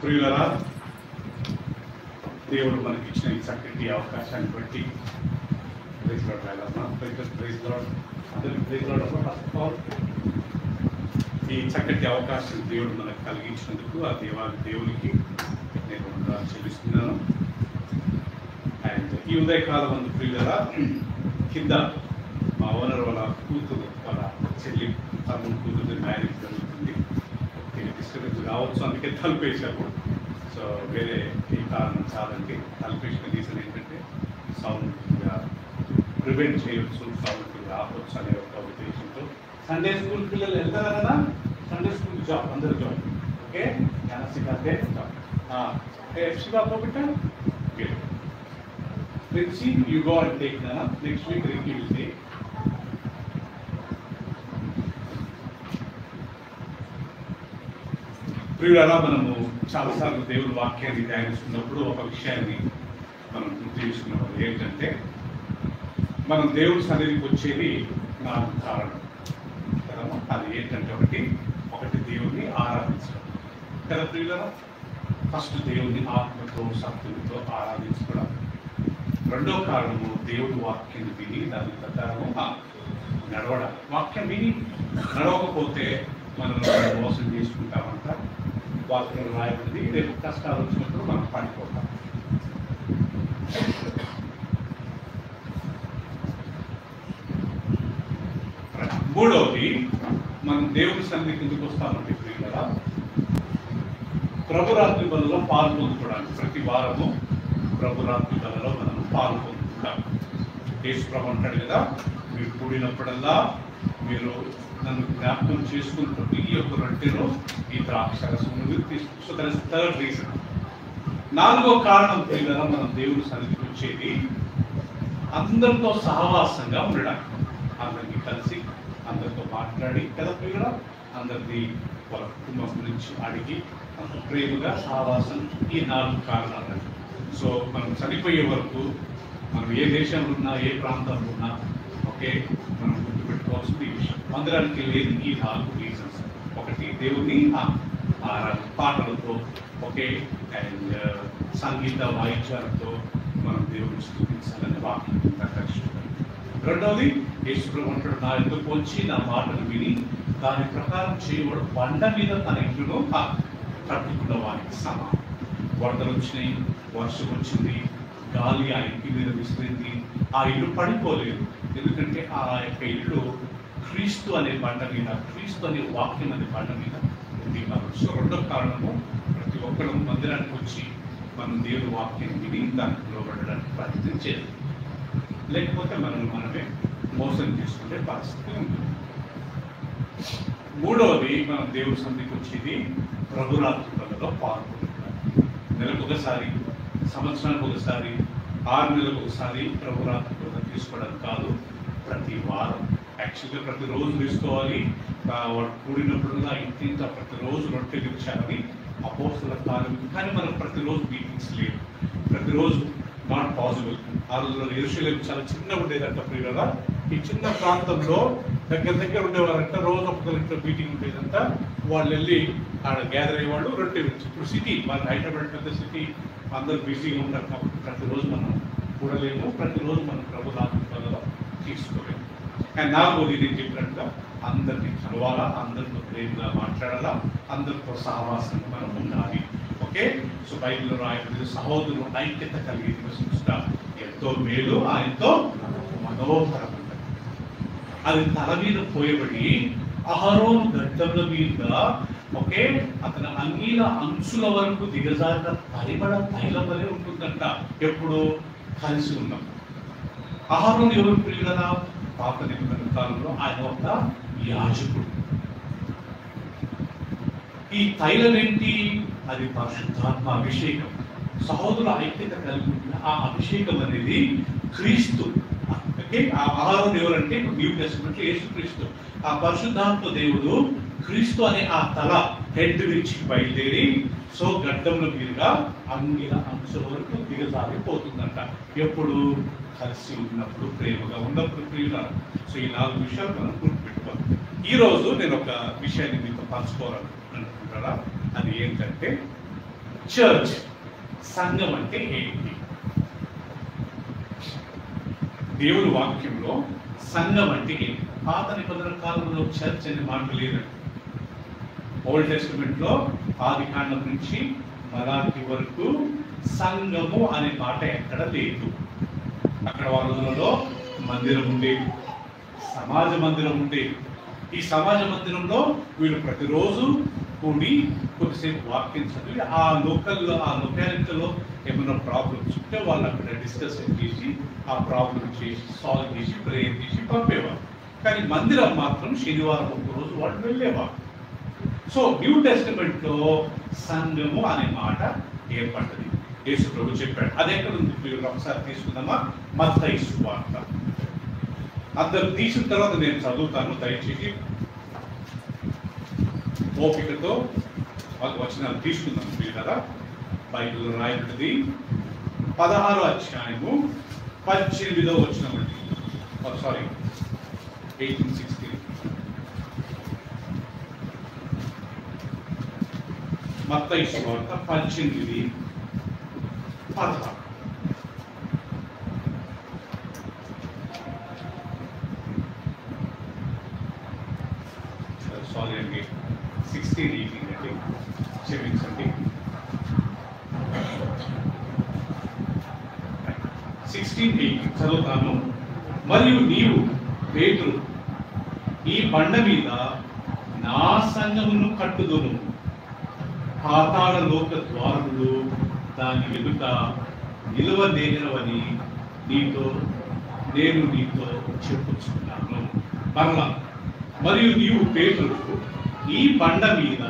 ప్రియులరా, దేవుడు మనకి ఇచ్చిన ఈ చక్కటి అవకాశాన్ని బట్టి ఈ చక్కటి అవకాశం దేవుడు మనకు కలిగించినందుకు ఆ దేవునికి నేను చెల్లిస్తున్నాను. అండ్ ఈ ఉదయకాలం అందు ప్రియులరా, కింద మా ఓనర్ వాళ్ళ కూతురు వాళ్ళ చెల్లి తమ్ముడు కూతురు మ్యారేజ్ జరుగుతుంది. డిస్టర్బెన్స్ కావచ్చు, అందుకే తలుపేశారు. సో వేరే ఈ కారణం చాలండి. తలుపేసిన రీజన్ ఏంటంటే సౌండ్ ప్రివెంట్ చేయవచ్చు, సౌండ్ ఆపవచ్చు అనే ఒక ఉద్దేశంతో. సండే స్కూల్ పిల్లలు వెళ్తారా కదా, సండే స్కూల్ జాబ్ అందరు జాబ్ ఓకే సిखाते शिवा को बेटा let's see you go and take that up next week Ricky will take. ప్రియులారా, మనము చాలాసార్లు దేవుడి వాక్యాన్ని ధ్యానిస్తున్నప్పుడు ఒక విషయాన్ని మనం గుర్తు చేసుకున్నాం. ఏంటంటే మనం దేవుడి సన్నిధికి వచ్చేది 4 కారణం కదా. అది ఏంటంటే ఒకటి దేవుడిని ఆరాధించడం కదా ప్రియులారా. ఫస్ట్ దేవుడిని ఆత్మతో సత్తులతో ఆరాధించడం. రెండో కారణము దేవుడి వాక్యాన్ని విని దాని ప్రకారము నడవడం. వాక్యం విని నడవకపోతే మనం మోసం చేసుకుంటామంట. వాక్యం రాయబడింది, రేపు కష్టాలు వచ్చినప్పుడు మనం పడిపోతాం. మూడవది, మనం దేవుని సన్నిధికి ఎందుకు వస్తామంటే ప్రియులారా, ప్రభురాత్రి బలలో పాల్పొందుకోవడానికి. ప్రతి వారము ప్రభురాత్రి బలలో మనం పాల్పొందుకుంటాం. యేసు ప్రభు అంటాడు కదా, మీరు కూడినప్పుడల్లా మీరు నన్ను జ్ఞాపకం చేసుకున్నప్పుడు ఈ యొక్క రొట్టెలో ఈ ద్రాక్షరసమును తీసుకు. So that is third reason. 4వ కారణం ప్రియులారా, మనం దేవుని సన్నిధికి వచ్చేది అందరితో సహవాసంగా ఉండడానికి. అందరికీ కలిసి అందరితో మాట్లాడి కదా ప్రియులారా, అందరిది వాళ్ళ కుటుంబం గురించి అడిగి అంత ప్రేమగా సహవాసం. ఈ 4 కారణాలు. సో మనం చనిపోయే వరకు మనం ఏ దేశంలో ఉన్నా, ఏ ప్రాంతంలో ఉన్నా ఓకే, మనం గుర్తుపెట్టుకోవాల్సింది ఈ విషయం. మందిరానికి లేదు ఈ 4 రీజన్స్. ఒకటి దేవుని పాటలతో ఓకే, అండ్ సంగీత వాయిద్యాలతో మనం దేవుని స్తుతించాలని వాక్యం ప్రకటిస్తుంది. రెండవది, యేసు ప్రభు అంటాడు, నా ఎందుకు వచ్చి నా మాటలు విని దాని ప్రకారం చేయబడు బండ మీద తన ఇంట్లో కట్టుకున్న వారికి సమానం. వరదలు వచ్చినాయి, వర్షం వచ్చింది, గాలి ఆ ఇంటి మీద విసిరింది, ఆ ఇల్లు పడిపోలేదు. ఎందుకంటే ఆ యొక్క ఇల్లు క్రీస్తు అనే బండ మీద, క్రీస్తు అనే వాక్యం అనే బండ మీద ఉంది కాబట్టి. సో రెండో కారణము, ప్రతి ఒక్కరు మందిరానికి వచ్చి మనం దేవుని వాక్యం విని దానికి లోబడడానికి ప్రయత్నం చేయాలి. లేకపోతే మనమే మోసం చేసుకునే పరిస్థితి ఉంటుంది. మూడవది, మనం దేవుడి సన్నిధికి వచ్చేది ప్రభురాత్రులలో పాల్గొంటున్నాం. నెలకు ఒకసారి, సంవత్సరానికి ఒకసారి, 6 నెలలకు ఒకసారి ప్రభురాత్రులు తీసుకోవడానికి కాదు, ప్రతి వారం. యాక్చువల్గా ప్రతిరోజు తీసుకోవాలి. వాడు కూడినప్పుడుగా ఇంత ప్రతిరోజు రొట్టె ఇచ్చారని అపోస్తల కార్యం. కానీ మనకు ప్రతిరోజు మీటింగ్స్ లేవు, ప్రతిరోజు నాట్ పాసిబుల్. ఆ రోజుల్లో యెరూషలేము చాలా చిన్నగా ఉండేదంట ప్రియులారా. ఈ చిన్న ప్రాంతంలో దగ్గర ఉండేవారంట. రోజు ఒక గంట మీటింగ్ ఉండేదంట. వాళ్ళు వెళ్ళి ఆడ గ్యాదర్ అయ్యేవాళ్ళు, రొట్టె గురించి. ఇప్పుడు సిటీ, మన హైదరాబాద్ పెద్ద సిటీ, అందరూ బిజీగా ఉంటారు కాబట్టి ప్రతిరోజు మనం కూడలేము, ప్రతిరోజు మనం ప్రభుత్వాలలో తీసుకోలేము. అండ్ 4వది, నేను చెప్పినట్టుగా అందరినీ కలవాలా, అందరితో ప్రేమగా మాట్లాడాలా, అందరితో సహవాసంగా మనం ఉండాలి. ఓకే. సో బైబిల్లో రాయబడింది, సహోదరులు ఐక్యత కలిగి నివసించుట ఎంతో మేలు, ఆయనతో మనోహరం. అది తల మీద పోయబడి అహరోను గడ్డముల మీద ఓకే, అతని అంగీల అంచుల వరకు దిగజారిన పరిమళ తైలం వలె ఉంటుందంట. ఎప్పుడు కలిసి ఉన్నాం. అహరోను ఎవరు ప్రియులరా? పాత నిబంధన కాలంలో ఆయన ఒక యాజకుడు. ఈ తైలం ఏంటి? అది పరిశుద్ధాత్మ అభిషేకం. సహోదరుల ఐక్యత కలిగి ఉంటున్న ఆ అభిషేకం అనేది క్రీస్తు. ఆ అహరోను ఎవరంటే న్యూ టెస్టమెంట్ యేసుక్రీస్తు. ఆ పరిశుద్ధాత్మ దేవుడు క్రీస్తు అనే ఆ తల హెడ్ నుంచి బయలుదేరి సో గడ్డంలో మీదుగా అంగిల అంశం వరకు దిగజారిపోతుందంట. ఎప్పుడు కలిసి ఉన్నప్పుడు, ప్రేమగా ఉన్నప్పుడు ప్రియులారా. సో ఈ 4 విషయాలు మనం గుర్తుపెట్టుకోవాలి. ఈరోజు నేను ఒక విషయాన్ని మీతో పంచుకోవాలనుకుంటున్నారా? అది ఏంటంటే చర్చ్, సంఘం అంటే ఏంటి? దేవుని వాక్యంలో సంఘం అంటే ఏంటి? పాత నిబంధన కాలంలో చర్చ్ అనే మాట లేదండి. ఓల్డ్ టెస్టిమెంట్ లో ఆది కాండం నుంచి మలాకి వరకు సంఘము అనే మాట ఎక్కడ లేదు. అక్కడ వాళ్ళ రోజులలో మందిరం ఉండేది, సమాజ మందిరం ఉండేది. ఈ సమాజ మందిరంలో వీళ్ళు ప్రతిరోజు కూడి కొద్దిసేపు వాక్యం చదివి ఆ లొకాలిటీలో ఏమైనా ప్రాబ్లమ్స్ ఉంటే వాళ్ళు అక్కడ డిస్కషన్ చేసి ఆ ప్రాబ్లం చేసి సాల్వ్ చేసి ప్రేయర్ చేసి పంపేవారు. కానీ మందిరం మాత్రం శనివారం ఒక్కరోజు వాళ్ళు వెళ్ళేవారు. సో న్యూ టెస్టిమెంట్ లో సంఘము అనే మాట ఏర్పడ్డది. యేసు ప్రభు చెప్పాడు. అది ఎక్కడ ఉంది? ఒకసారి తీసుకుందామా? మత్తయి సువార్త. అందరు తీసిన తర్వాత నేను చదువుతాను, దయచేసి ఓపికతో వచనాలు తీసుకుందాం. మీరు కదా బైబిల్లో రాయబడింది 16వ అధ్యాయము 18వ వచనం అండి. సారీ 18:16. మత్తయి సువార్త 18:16. సారీ అండి, 16:18 అండి, క్షమించండి. 16:18 చదువుతాను. మరియు నీవు పేతురు, ఈ బండ మీద నా సంఘమును కట్టుదును, పాతాళ లోక ద్వారములు దాని ఎదుట నిలవనేరవని నేను నీతో చెప్పుచున్నాను. మరలా, మరియు నీవు పేతురు, ఈ బండ మీద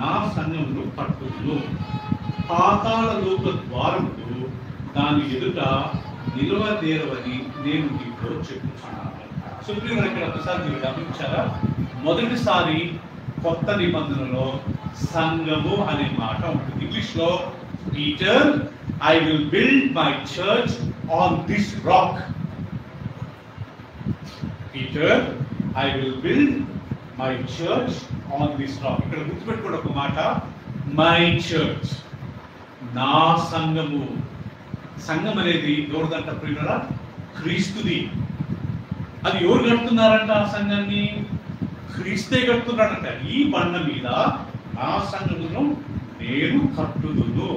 నా సంఘమును కట్టుదును, పాతాళ లోక ద్వారములు దాని ఎదుట నిలవనేరవని నేను నీతో చెప్పుచున్నాను. సుప్రీం ఇక్కడ ఒకసారి మీరు గమనించారా? మొదటిసారి కొత్త నిబంధనలో సంఘము అనే మాట ఉంటుంది. ఇంగ్లీష్ లో Peter, I will build my church on this rock. Peter, I will build my church on this rock. ఇక్కడ గుర్తుపెట్టుకోండి ఒక మాట, మై చర్చ్, నా సంఘము. సంఘం అనేది ఎవరిదంట ప్రియులారా? క్రీస్తుది. అది ఎవరు కడుతున్నారంట? ఆ సంఘాన్ని క్రీస్తే కడుతున్నాడంట. ఈ బండ మీద నా సంఘమును నేను కట్టుదును.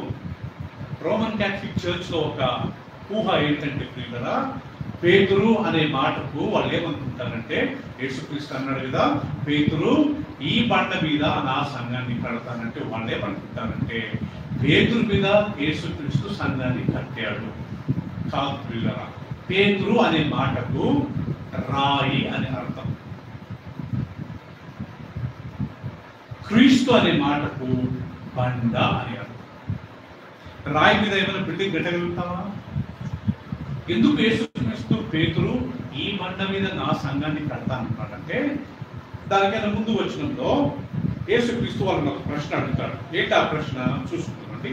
రోమన్ క్యాథలిక్ చర్చ్ లో ఒక ఊహ ఏంటంటే ప్రియులారా, పేతురు అనే మాటకు వాళ్ళు ఏమనుకుంటారంటే, యేసుక్రీస్తు అన్నాడు కదా, పేతురు ఈ బండ మీద నా సంఘాన్ని కడతానంటే వాళ్ళు ఏమనుకుంటారంటే పేతురు మీద యేసుక్రీస్తు సంఘాన్ని కట్టాడు. కాదు ప్రియులారా, పేతురు అనే మాటకు రాయి అని అర్థం. క్రీస్తు అనే మాటకు బండ అని అర్థం. రాయి మీద ఏమైనా బిల్డింగ్ కట్టగలుగుతావా? ఎందుకు యేసుక్రీస్తు పేతురు ఈ బండ మీద నా సంఘాన్ని కడతానంటాడంటే, దానికైనా ముందు వచనంలో యేసుక్రీస్తు వాళ్ళని ఒక ప్రశ్న అడుగుతాడు. ఏంటి ఆ ప్రశ్న? చూసుకుంటామండి.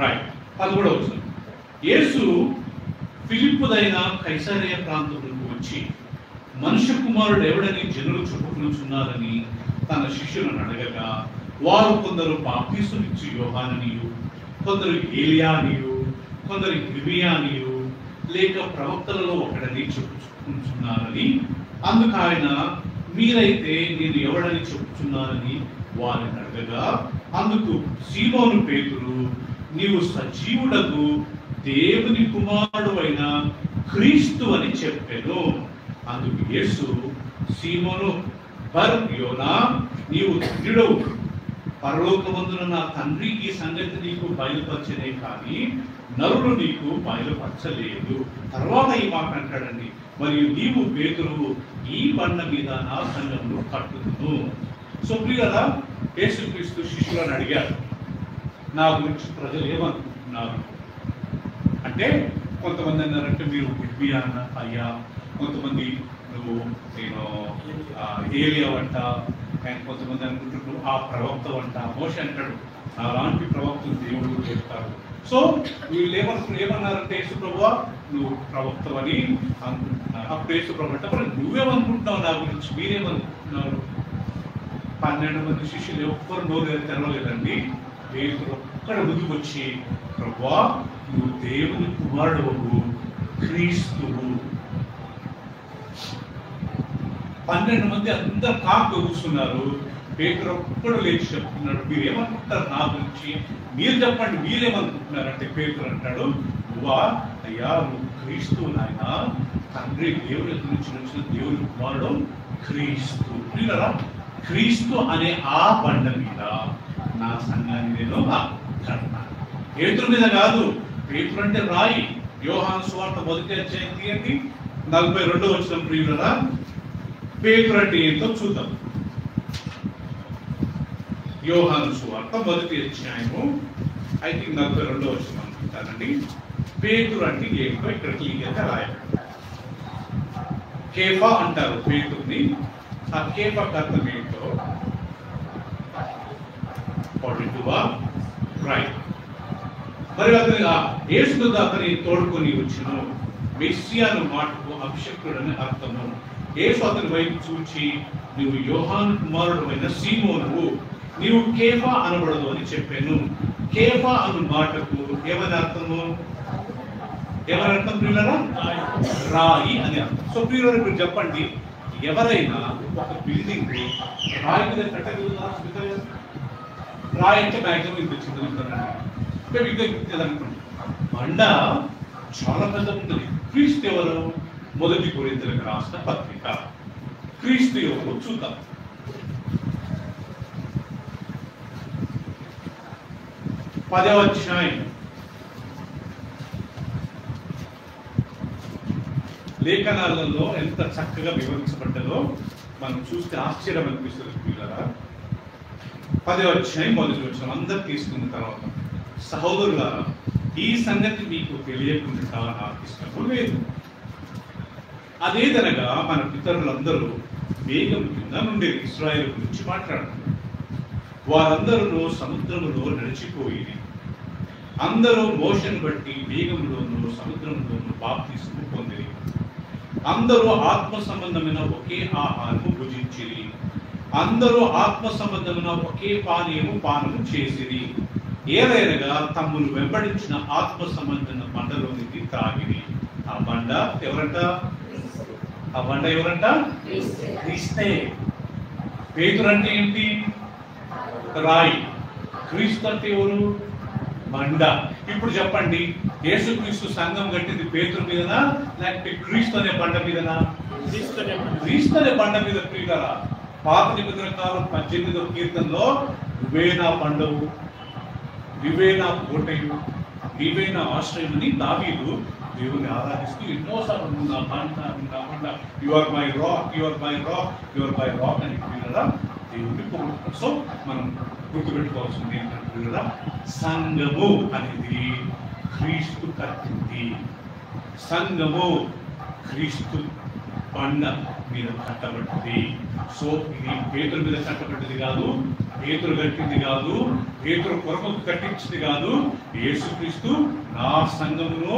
రైట్, 13వ వచనం. యేసు ఫిలిప్పుదైన కైసరయ ప్రాంతంలోకి వచ్చి, మనుష్య కుమారుడు ఎవడని జనులు చెప్పుకొనుచున్నారని తన శిష్యులను అడగగా, వారు కొందరు బాప్తీసునిచ్చు యోహాననియు, కొందరు ఏలియానియు, కొందరు యిర్మీయానియు, లేక ప్రవక్తలలో ఒకడని చెప్పుచున్నారని. అందుకు ఆయన, మీరైతే నేను ఎవడని చెప్పుచున్నారని వారిని అడగగా, అందుకు సీమోను పేతురు, నీవు సజీవుడకు దేవుని కుమారుడు అయిన క్రీస్తు అని చెప్పాను. అందుకు యేసు, సీమోను బర్ యోనా, నీవు ధన్యుడవు, పరలోకమందున నా తండ్రి ఈ సంగతి నీకు బయలుపరచనే కానీ నరులు నీకు బయలుపరచలేదు. తర్వాత ఈ మాట అంటాడండి, మరియు నీవు పేతురు, ఈ బండ మీద నా సంఘమును కట్టుదును. సో ప్రియులారా, యేసుక్రీస్తు శిష్యులను అడిగారు, నా గురించి ప్రజలు ఏమనుకుంటున్నారు అంటే, కొంతమంది అన్నారంటే మీరు యిర్మీయా అయ్యా, కొంతమంది నువ్వు నేను ఏలియా అంట, అండ్ కొంతమంది అనుకుంటున్నారు ఆ ప్రవక్త అంట. మోషే అంటాడు, అలాంటి ప్రవక్తలు దేవుడు చెప్తారు. సో వీళ్ళు ఏమన్నారంటే, యేసు ప్రభువా నువ్వు ప్రవక్తవని అనుకుంటున్నాను. అప్పుడు యేసు ప్రభు అంటే మరి నువ్వేమనుకుంటున్నావు నా గురించి, మీరేమనుకుంటున్నారు? 12 మంది శిష్యులు ఎవ్వరు నోరు తెరవలేదండి. పేతురు ఒక్కడ ముందుకు వచ్చి, ప్రభువా నువ్వు దేవుని కుమారుడవు, క్రీస్తువు. 12 మంది అందరు కాకు కూర్చున్నారు. పేతురు ఒక్కడు లేచి చెప్తున్నాడు, మీరు ఏమనుకుంటారు నా గురించి, మీరు చెప్పండి మీరేమనుకుంటున్నారు అంటే పేతురు అంటాడు, నువ్వా అయ్యా నువ్వు క్రీస్తు నాయన, తండ్రి దేవుని గురించి వచ్చిన దేవుని కుమారుడు క్రీస్తు. విన్నారా? క్రీస్తు అనే ఆ బండ మీద నా సంఘాన్ని నేను కడతాను. పేతురు మీద కాదు, పేతురు అంటే రాయి. యోహాను సువార్త 1వ అధ్యాయం తీయండి, 42వ వచనం. ప్రియులరా, పేతురు అంటే ఏంటో చూద్దాం. యోహాను సువార్త 1వ అధ్యాయము ఐ థింక్ 42వ వచనం అనుకుంటానండి. పేతురు అంటే ఏంటో ఇక్కడ క్లియర్గా రాయబడింది. కేఫా అంటారు పేతుర్ని. ఆ కేఫా అర్థం ఏంటో రైట్. మరి అతని యేసు అతని తోడుకొని వచ్చిన మెస్సియాను మాటకు అభిషక్తుడని అర్థము. యేసు అతని వైపు చూచి, నువ్వు యోహాను కుమారుడు అయిన సీమోనువు, నీవు కేఫా అనబడదు అని చెప్పాను. కేఫా అను మాటకు ఏమని అర్థము? ఎవరి అర్థం ప్రియులరా? రాయి అని అర్థం. సో ప్రియులరా, ఇప్పుడు చెప్పండి, ఎవరైనా ఒక బిల్డింగ్ రాయి మీద కట్టగలుగుతారా? రాయి అంటే మ్యాక్సిమం ఇంత చిన్నది అనుకోండి. బండ చాలా పెద్ద ఉంటుంది. క్రీస్తు ఎవరు? 1 కొరింథీయులకు రాసిన పత్రిక. క్రీస్తు ఎవరు చూద్దాం. పదవ అధ్యాయం లేఖనాలలో ఎంత చక్కగా వివరించబడ్డదో మనం చూస్తే ఆశ్చర్యం అనిపిస్తుంది పిల్లరా. 10వ అధ్యాయం 1వ వచనం అందరు తీసుకున్న తర్వాత, సహోదరులారా ఈ సంగతి మీకు తెలియకుండా నాకు ఇష్టం లేదు. అదేదనగా మన పితరులందరూ మేఘం కింద నుండి ఇశ్రాయేలు గురించి మాట్లాడుతున్నారు. వారందరూ సముద్రములో నడిచిపోయి అందరూ మోషను బట్టి మేఘంలోనూ సముద్రంలోనూ బాప్తిస్మము పొందిరి. అందరూ ఆత్మ సంబంధమైన ఒకే ఆహారము భుజించిరి. అందరూ ఆత్మ సంబంధమైన ఒకే పానము చేసిరి. ఏలైనగా తమ్మును వెంబడించిన ఆత్మ సంబంధమైన బండలోనికి త్రాగిరి. ఆ బండ ఎవరంట? ఆ బండ ఎవరంట? క్రీస్తే. పేతురు అంటే ఏంటి? రాయి. క్రీస్తు అంటే ఎవరు? బండ. ఇప్పుడు చెప్పండి, యేసుక్రీస్తు సంఘం కట్టింది పేతురు మీదనా లేకపోతే క్రీస్తు అనే బండ మీదనా? క్రీస్తు అనే బండ మీద. ప్రియులారా, పాత నిబంధన కాలం 18వ కీర్తనలో నువ్వే నా బండవు, నువ్వే నా కోటయు, నీవే నా ఆశ్రయం అని దావీదు దేవుని ఆరాధిస్తూ ఎన్నోసార్లు నా బండ, నా బండ, you are my rock, you are my rock, you are my rock అని ప్రియులారా దేవుని పొగుడుతారు. సో మనం గుర్తుపెట్టుకోవాల్సింది ఏంటంటే, సంఘము అనేది క్రీస్తు కట్టింది. సంఘము క్రీస్తు బండ మీద కట్టబడింది. సో ఇది పేతురు మీద కట్టబడింది కాదు, పేతురు కట్టింది కాదు, పేతురు కొరకు కట్టించింది కాదు. యేసుక్రీస్తు నా సంఘమును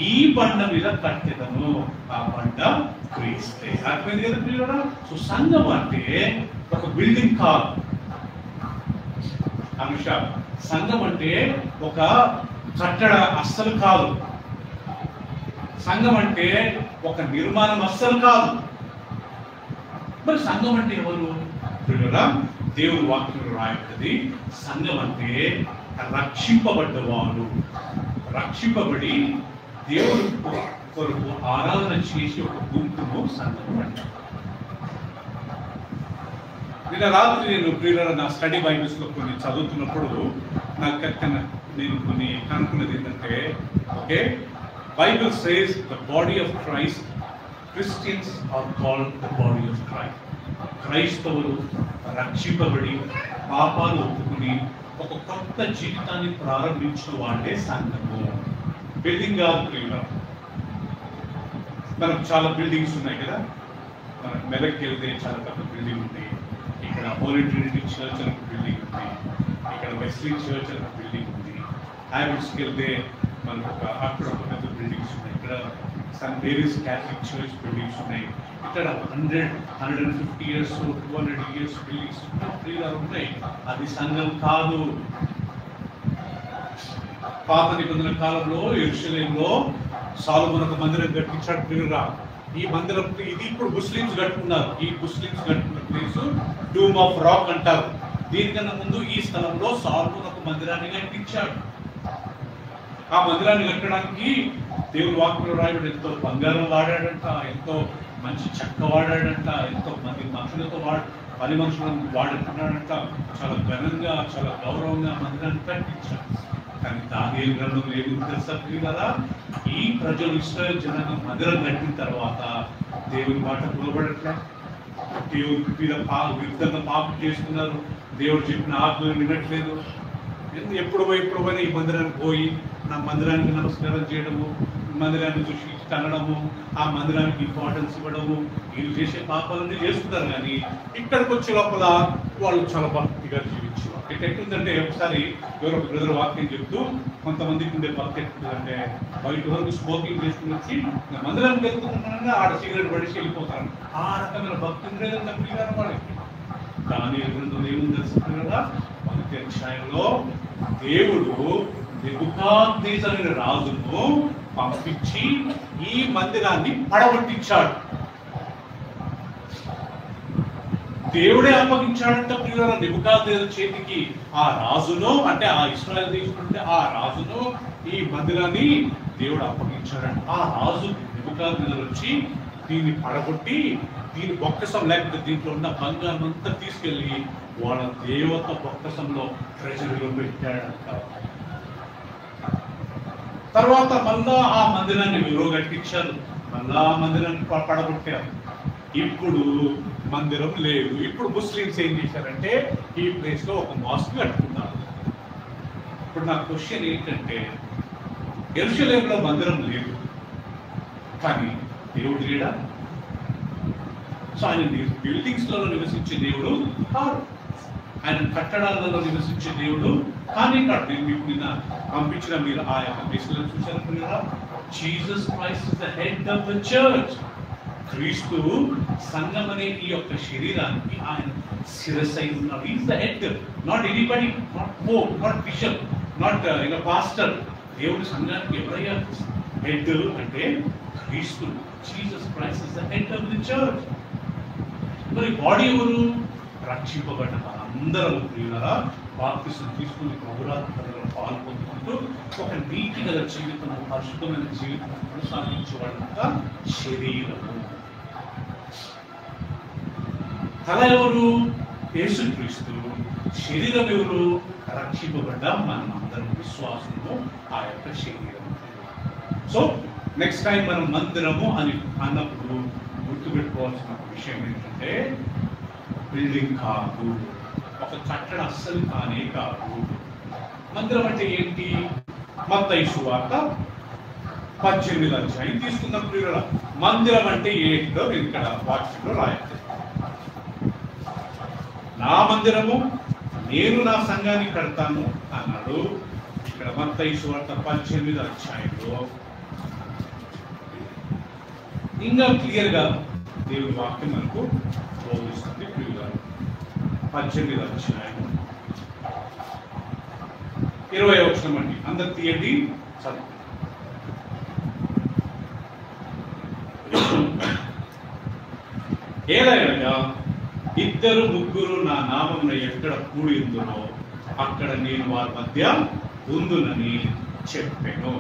ఈ బండ మీద కట్టెదను. ఆ బండ క్రీస్తే. అర్థమైంది కదా పిల్లరా? సో సంఘం అంటే ఒక బిల్డింగ్ కాదు. అనుష, సంఘం అంటే ఒక కట్టడ అస్సలు కాదు. సంఘం అంటే ఒక నిర్మాణం అస్సలు కాదు. మరి సంఘం అంటే ఎవరు? దేవుని వాక్యంలో రాయబడింది, సంఘం అంటే రక్షింపబడ్డవాడు, రక్షింపబడి దేవుని కొరకు ఆరాధన చేసి ఒక గుంపును సంఘం అంటారు. నిన్న రాత్రి నేను ప్రియులారా నా స్టడీ బైబిల్స్లో కొన్ని చదువుతున్నప్పుడు నేను కొన్ని కనుక్కున్నది ఏంటంటే, okay, Bible says the body of Christ, Christians are called the body of Christ. క్రైస్తవులు రక్షింపబడి పాపాలు ఒప్పుకుని ఒక కొత్త జీవితాన్ని ప్రారంభించిన వాళ్ళే సంఘము. బిల్డింగ్ కాదు ప్రియులారా. మనకు చాలా బిల్డింగ్స్ ఉన్నాయి కదా. మనకు మెదక్కి వెళ్తే చాలా పెద్ద బిల్డింగ్ ఉంది. ఇక్కడ హోలీ ట్రినిటీ చర్చ్ అని ఒక బిల్డింగ్ ఉంది. ఇక్కడ వెస్లీ చర్చ్ అని ఒక బిల్డింగ్ ఉంది. హ్యాబిట్స్కి వెళ్తే మనకు అక్కడ ఒక పెద్ద బిల్డింగ్స్ ఉన్నాయి. ఇక్కడ ఇక్కడ some various Catholic church buildings ఉన్నాయి. ఇక్కడ 150 years 200 years బిల్డింగ్స్ ఉన్నాయి. అది సంఘం కాదు. పాత నిబంధన కాలంలో యెరూషలేములో సొలొమోను ఒక మందిరం కట్టించాడు. ప్రియురా, ఈ మందిరం ఇది ఇప్పుడు ముస్లిమ్స్ కట్టుకున్నారు. ఈ ముస్లిమ్స్ కట్టుకున్న ప్లేస్ డూమ్ ఆఫ్ రాక్ అంటారు. దీనికన్నా ముందు ఈ స్థలంలో సొలొమోను ఒక మందిరాన్ని కట్టించాడు. ఆ మందిరాన్ని కట్టడానికి దేవుని వాక్యంలో రాయబడి ఎంతో బంగారం వాడాడంట, ఎంతో మంచి చెక్క వాడాడంట, ఎంతో మంది మనుషులతో పని మనుషులను వాడుతున్నాడంట. చాలా ఘనంగా, చాలా గౌరవంగా మందిరాన్ని కట్టించాడు. కానీ దానియేలు గ్రంథంలో ఏమి తెలుసా కదా, ఈ ప్రజలు ఇశ్రాయేలు జనాంగం మందిరం కట్టిన తర్వాత దేవుని మాట నిలబడట్లే, దేవుని మీద విరుద్ధంగా పాపం చేస్తున్నారు, దేవుడు చెప్పిన ఆజ్ఞలు వినట్లేదు. ఎప్పుడు పోయినా ఈ మందిరానికి పోయి నా మందిరానికి నమస్కారం చేయడము, మందిరాన్ని చూసి కనడము, ఆ మందిరానికి ఇంపార్టెన్స్ ఇవ్వడము, వీళ్ళు చేసే పాపాలన్నీ చేస్తున్నారు. కానీ ఇక్కడికి వచ్చే లోపల వాళ్ళు చాలా భక్తిగా జీవించేవారు. ఎట్టుందంటే ఒకసారి ఎవరొక బ్రదర్ వాక్యం చెప్తూ, కొంతమందికి ఉండే భక్తి ఎట్టుందంటే బయట వరకు స్మోకింగ్ చేసుకుని వచ్చి మందిరానికి వెళ్తున్నాగా ఆడ సిగరెట్ పడేసి వెళ్ళిపోతారు. ఆ రకమైన భక్తి ఉండేదంటే ప్రియారం వాళ్ళకి. దానియేలు గ్రంథంలో ఏముంది తెలుస్తుంది కదా, 1వ అధ్యాయంలో దేవుడు నెబుకద్నెజరు రాజును పంపించి ఈ మందిరాన్ని పడగొట్టించాడు. దేవుడే అప్పగించాడంట ప్రియులారా నెబుకద్నెజరు చేతికి ఆ రాజును, అంటే ఆ ఇశ్రాయేలు దేశంలో ఆ రాజును ఈ మందిరాన్ని దేవుడు అప్పగించాడంట. ఆ రాజు నెబుకద్నెజరు వచ్చి దీన్ని పడగొట్టి దీని బొక్కసం లేకపోతే దీంట్లో ఉన్న బంగారం అంతా తీసుకెళ్లి వాళ్ళ దేవత బొక్కసంలో ట్రెజరీలో పెట్టాడంట. తర్వాత మళ్ళా ఆ మందిరాన్ని విలువగట్టించారు, మళ్ళా ఆ మందిరాన్ని పడగొట్టారు. ఇప్పుడు మందిరం లేదు. ఇప్పుడు ముస్లిమ్స్ ఏం చేశారంటే ఈ ప్లేస్ లో ఒక మాస్క్ కట్టుకున్నారు. ఇప్పుడు నా క్వశ్చన్ ఏంటంటే, యెరూషలేములో మందిరం లేదు కానీ దేవుడు లేడా? సో ఆయన బిల్డింగ్స్ లలో నివసించే దేవుడు కాదు, ఆయన కట్టడాలలో నివసించే దేవుడు కానీ కాదు. నేను మీకు నిన్న పంపించిన మీరు ఆ యొక్క ప్లేస్లో చూశారు కదా, Jesus Christ is the head of the church. క్రీస్తు సంఘం అనే ఈ యొక్క శరీరానికి ఆయన శిరస్సు అయి ఉన్నాడు. Is the head, not anybody, not Pope, not bishop, not pastor. దేవుడి సంఘానికి ఎవరయ్యా హెడ్ అంటే క్రీస్తు. Jesus Christ is the head of the church. మరి బాడీ ఎవరు? రక్షింపబడ్డ అందరూ ప్రియులారా బాప్తిసం తీసుకుని ప్రభురాత్మలో పాల్పొందుకుంటూ ఒక నీతి గల జీవితం, పరిశుద్ధమైన జీవితం కొనసాగించే వాళ్ళంతా శరీరము. తల ఎవరు? యేసుక్రీస్తు. శరీరం ఎవరు? రక్షింపబడ్డ మనం అందరం విశ్వాసము ఆ యొక్క శరీరము. సో నెక్స్ట్ టైం మనం మందిరము అని అన్నప్పుడు గుర్తుపెట్టుకోవాల్సిన విషయం ఏంటంటే, బిల్డింగ్ కాదు, ఒక కట్టడం అస్సలు కానే కాదు. మందిరం అంటే ఏంటి? మత్తయి సువార్త 18వ అధ్యాయం తీసుకున్న ప్రియులారా, మందిరం అంటే ఏంటో ఇక్కడ వాక్యంలో రాయాలి. నా మందిరము నేను నా సంఘాన్ని కడతాను అన్నాడు. ఇక్కడ మత్తయి సువార్త 18వ అధ్యాయంలో ఇంకా క్లియర్ గా దేవుని వాక్యం మనకు బోధిస్తుంది. ప్రియులారా 18వ అధ్యాయం 20వ వచనం అండి, అందరు తీయండి చదువు. ఏదైనా 2-3 నా నామమున ఎక్కడ కూడి ఉందో అక్కడ నేను వారి మధ్య ఉందునని చెప్పాను.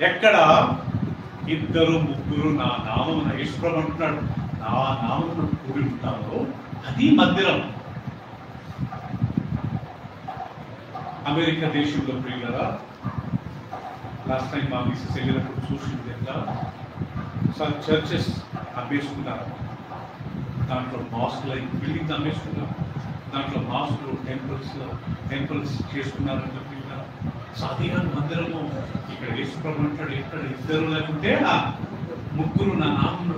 ఎక్కడ 2-3 నా నామమున, యేసుప్రభువు అంటున్నాడు, నా నామమున కూడి ఉంటారో అది మందిరం. అమెరికా దేశంలో ప్రియులారా, లాస్ట్ టైం మా మిసెస్ వెళ్ళినప్పుడు చూసింది ఎట్లా చర్చెస్ అమ్మేసుకున్నారు, దాంట్లో మాస్క్ లైక్ బిల్డింగ్స్ అమ్మేసుకున్నారు, దాంట్లో మాస్కులు టెంపుల్స్ చేసుకున్నారంటే ప్రియులారా. సాధికార మందిరము ఇక్కడ యేసుప్రభువు అంటాడు, ఎక్కడ 2 లేకుంటే 3 నా నామమున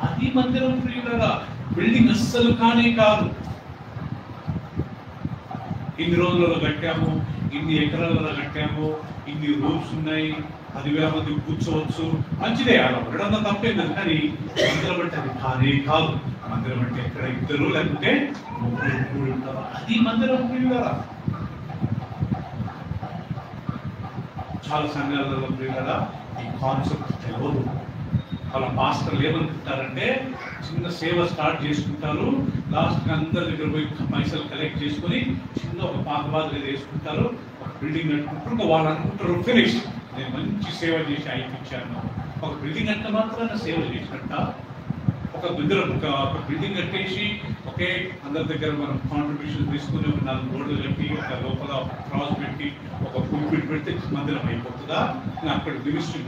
అది మందిరం ప్రియులారా. బిల్డింగ్ అస్సలు కానే కాదు. ఇన్ని రోజులలో కట్టాము, ఇన్ని ఎకరాలలో కట్టాము, ఇన్ని రూమ్స్ ఉన్నాయి, 10,000 మంది కూర్చోవచ్చు, మంచిదే, అలా ఉండడం తప్పేం లేదు. కానీ మందిరం అంటే అది కానే కాదు. మందిరం అంటే ఎక్కడ 2 లేకుంటే 3 కూడి ఉంటారు, అది మందిరం. ప్రియులారా, చాలా సంఘాలలో ప్రియులారా ఈ కాన్సెప్ట్ తెలియదు. వాళ్ళ పాస్టర్లు ఏమనుకుంటారంటే చిన్న సేవ స్టార్ట్ చేసుకుంటారు, లాస్ట్ అందరి దగ్గర పోయి పైసలు కలెక్ట్ చేసుకొని చిన్న ఒక పాతబాధ వేసుకుంటారు, ఒక బిల్డింగ్ కట్టుకుంటారు. ఇంకా వాళ్ళు అనుకుంటారు ఫినిష్, నేను మంచి సేవ చేసి అయిపించాను. ఒక బిల్డింగ్ అంటే మాత్రాన సేవ చేసినట్ట. ఒక బిల్డింగ్ కట్టేసి ఒకే అందరి దగ్గర మనం కాంట్రిబ్యూషన్ తీసుకుని ఒక 4 గోడలు కట్టి ఒక లోపల క్రాస్ పెట్టి ఒక పుల్పిట్ పెడితే మందిరం అయిపోతుందా? అక్కడ మినిస్ట్రీ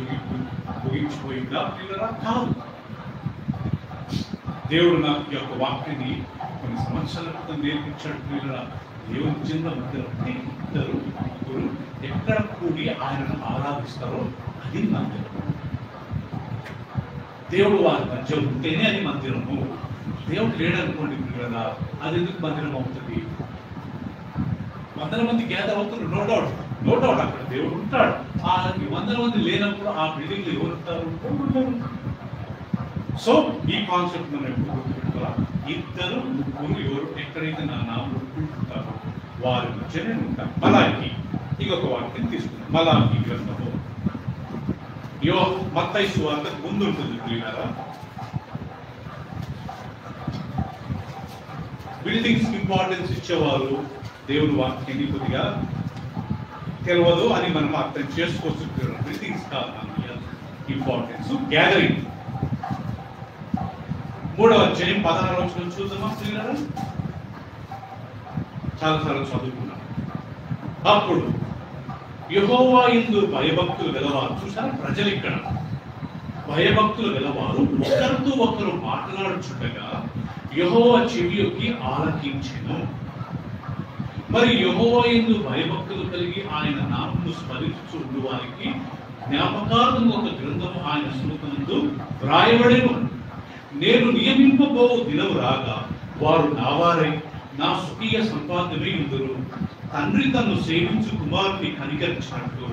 ముగించిపోయిందా? పిల్లరా, కాదు. దేవుడు నాకు ఈ యొక్క వాక్యాన్ని కొన్ని సంవత్సరాల క్రితం నేర్పించాడు. పిల్లరా, దేవుని చిన్న మందిరం అంటే 2 ముగ్గురు ఎక్కడ కూడి ఆయనను ఆరాధిస్తారో అది మందిరం. దేవుడు వారి మధ్య ఉంటేనే అది మందిరము. దేవుడు లేడనుకోండి పిల్లరా, అది ఎందుకు మందిరం అవుతుంది? 100 మంది గ్యాదర్ అవుతున్నారు, నో డౌట్ అక్కడ దేవుడు ఉంటాడు. ఆ 100 మంది లేనప్పుడు ఆ బిల్డింగ్లో ఎవరు ఉంటారు? సో ఈ కాన్సెప్ట్ మనం ఎప్పుడు గుర్తుపెట్టుకోవాలి. 2 ముగ్గురు ఎవరు ఎక్కడైతే నా నామములో కూడుకుంటారో వారి మధ్యనే ఉంటారు. మలాకి ఇంకొక వాక్యం తీసుకున్నాం. మలాకి గ్రంథము మత్తయి సువార్తకు ముందు ఉంటుంది ప్రియులారా. బిల్డింగ్స్ ఇంపార్టెన్స్ ఇచ్చేవారు దేవుని వాక్యాన్ని కొద్దిగా తెలియదు అని మనం అర్థం చేసుకోవచ్చు. బిల్డింగ్స్ కాదు ఇంపార్టెన్స్, గ్యాదరింగ్. 3వ అధ్యాయం 16వ వచనం చూద్దామా ప్రియులారా? చాలాసార్లు చదువుకున్నాం. అప్పుడు యెహోవా యందు భయభక్తులు గలవారు, చూసారా ప్రజలు ఇక్కడ భయభక్తులు గలవారు ఒకరితో ఒకరు మాట్లాడుచుండగా యెహోవా చెవియొగ్గి ఆలకించెను. మరి యెహోవా యందు భయభక్తులు కలిగి ఆయన నామమును స్మరించుచు వారికి జ్ఞాపకార్థం ఒక గ్రంథము ఆయన సముఖమందు వ్రాయబడెను. నేను నియమింపబోవు దినము రాగా వారు నావారై నా స్వకీయ సంపాదనమే ఇందురు. తండ్రి తను సేవించు కుమారుని కనికరించినట్లు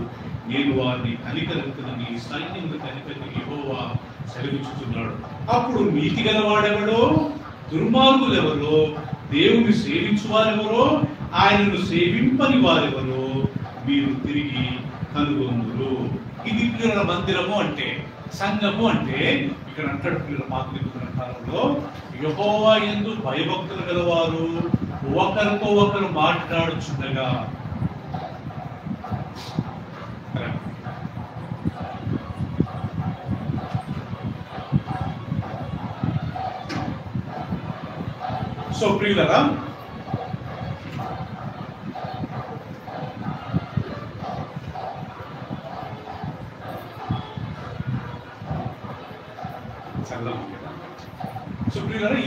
నేను వారిని కనికరించునని సైన్యముల అధిపతి యెహోవా సెలవిస్తున్నాడు. అప్పుడు నీతి గలవాడెవడో, దుర్మార్గులెవరో, దేవుని సేవించు వారెవరో, ఆయనను సేవింపని వారెవరో మీరు తిరిగి కనుగొందురు. ఇది పిల్లల మందిరము అంటే, సంఘము అంటే. ఇక్కడ అంటాడు పిల్లల పాత నిబంధన కాలంలో యెహోవా యందు భయభక్తులు గలవారు ఒకరితో ఒకరు మాట్లాడుచుండగా. సో ప్రియులరా,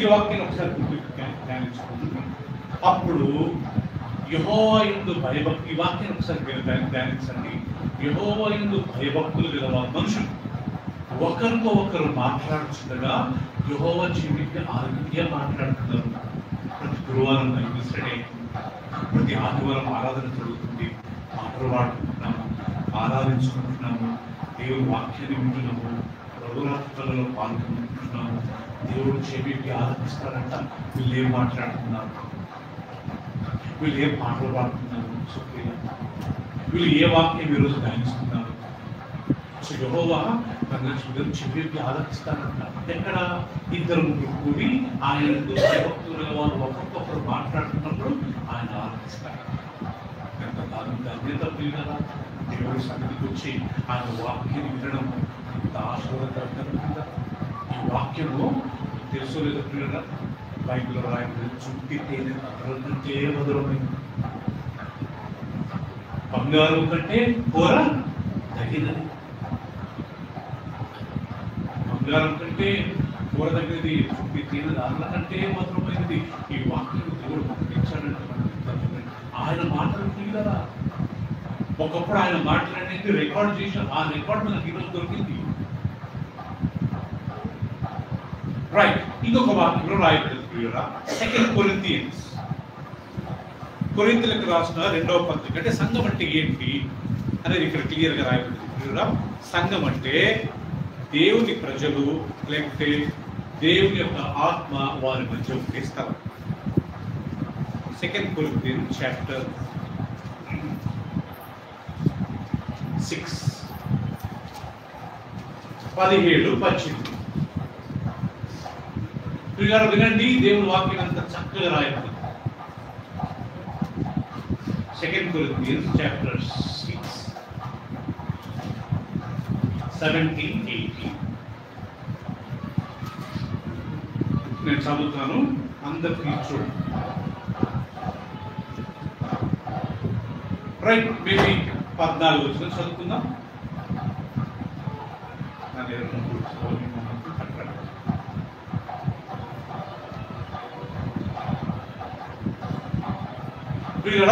ఈ వాక్యం ఒకసారి ధ్యానించుకుంటున్నాం. అప్పుడు యెహోవా యందు భయభక్తి, ఈ వాక్యం ఒకసారి ధ్యానించండి. యెహోవా యందు భయభక్తులు గలవారు మనుషులు ఒకరితో ఒకరు మాట్లాడుతుండగా యెహోవా చెవికి ఆరోగ్యంగా మాట్లాడుతున్నారు. ప్రతి గురువారం బైబిల్ స్టడీ, ప్రతి ఆదివారం ఆరాధన జరుగుతుంది. పాటలు పాడుకుంటున్నాము, ఆరాధించుకుంటున్నాము, దేవుని వాక్యాన్ని వింటున్నాము, ప్రభురాత్మలలో పాల్గొంటున్నాము. దేవుడు చెవికి ఆరాధిస్తారంట. వీళ్ళు ఏం మాట్లాడుతున్నారు, వీళ్ళు ఏం పాటలు పాడుతున్నారు, వీళ్ళు ఏ వాక్యం ఈరోజు ధ్యానిస్తున్నారు. సో యెహోవా తన చెవికి ఆరాధిస్తారంట. ఎక్కడ? 2 ముగ్గురు కూడి ఆయన భక్తులు వారు ఒకరికొకరు మాట్లాడుతున్నప్పుడు ఆయన ఆరాధిస్తారు. ఎంత ధన్యత పిల్లల దేవుడి సన్నిధికి వచ్చి ఆయన వాక్యాన్ని వినడం ఎంత ఆశీర్వాదకరం కదా. ఈ వాక్యము తెలుసో లేదో పిల్లల, బైబిల్లో రాయబడి చుట్టి తేనె కంటే మధురమైంది, బంగారం కంటే కూర తగినది. బంగారం కంటే కూర తగినది, చుట్టి తేనె దానికంటే మధురమైనది. ఈ వాక్యం దేవుడు పంపించాడంటే ఆయన మాటలు పిల్లరా. ఒకప్పుడు ఆయన మాట్లాడేది రికార్డ్ చేసిన ఆ రికార్డ్ మనకి ఈరోజు దొరికింది. రైట్. ఇంకొక వాక్యంలో రాయబడింది 2 కొరింథియన్స్, కొరింథీయులకు రాసిన 2వ పత్రిక. అంటే సంఘం అంటే ఏంటి అనేది ఇక్కడ క్లియర్ గా రాయబడింది. సంఘం అంటే దేవుని ప్రజలు, లేకపోతే దేవుని యొక్క ఆత్మ వారి మధ్య ఉండే స్థలం. 2 Corinthians chapter 6 17-18. ప్రియులారా వినండి, దేవుని వాక్యం అంత చక్కగా రాయబడింది. 2 Corinthians chapter 6 17-18. నేను చదువుతాను, అందరికీ చూడండి. రైట్, మేబీ 14 వచ్చిన చదువుకుందాం.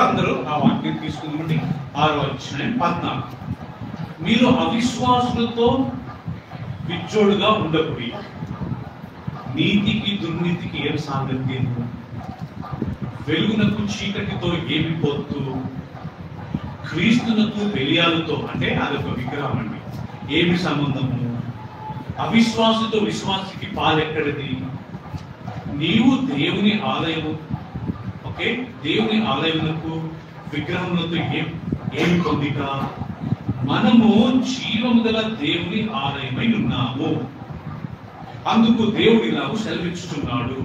అందరూ ఆ వాక్యం తీసుకుందామండి. 6:14. మీరు అవిశ్వాసులతో విచ్చోడుగా ఉండకుడి, నీతికి దుర్నీతికి ఏం సాంగత్యం, వెలుగునకు చీకటితో ఏమి పొత్తు, క్రీస్తునకు బెలియాలతో, అంటే అదొక విగ్రహం అండి, ఏమి సంబంధము, అవిశ్వాసుతో విశ్వాసికి పాలెక్కడిది, నీవు దేవుని ఆలయము, ఓకే, దేవుని ఆలయమునకు విగ్రహములతో ఏమి పొందిక, మనము జీవము గల దేవుని ఆలయమై ఉన్నాము. అందుకు దేవుడు ఇలాగూ సెలవిచ్చుచున్నాడు,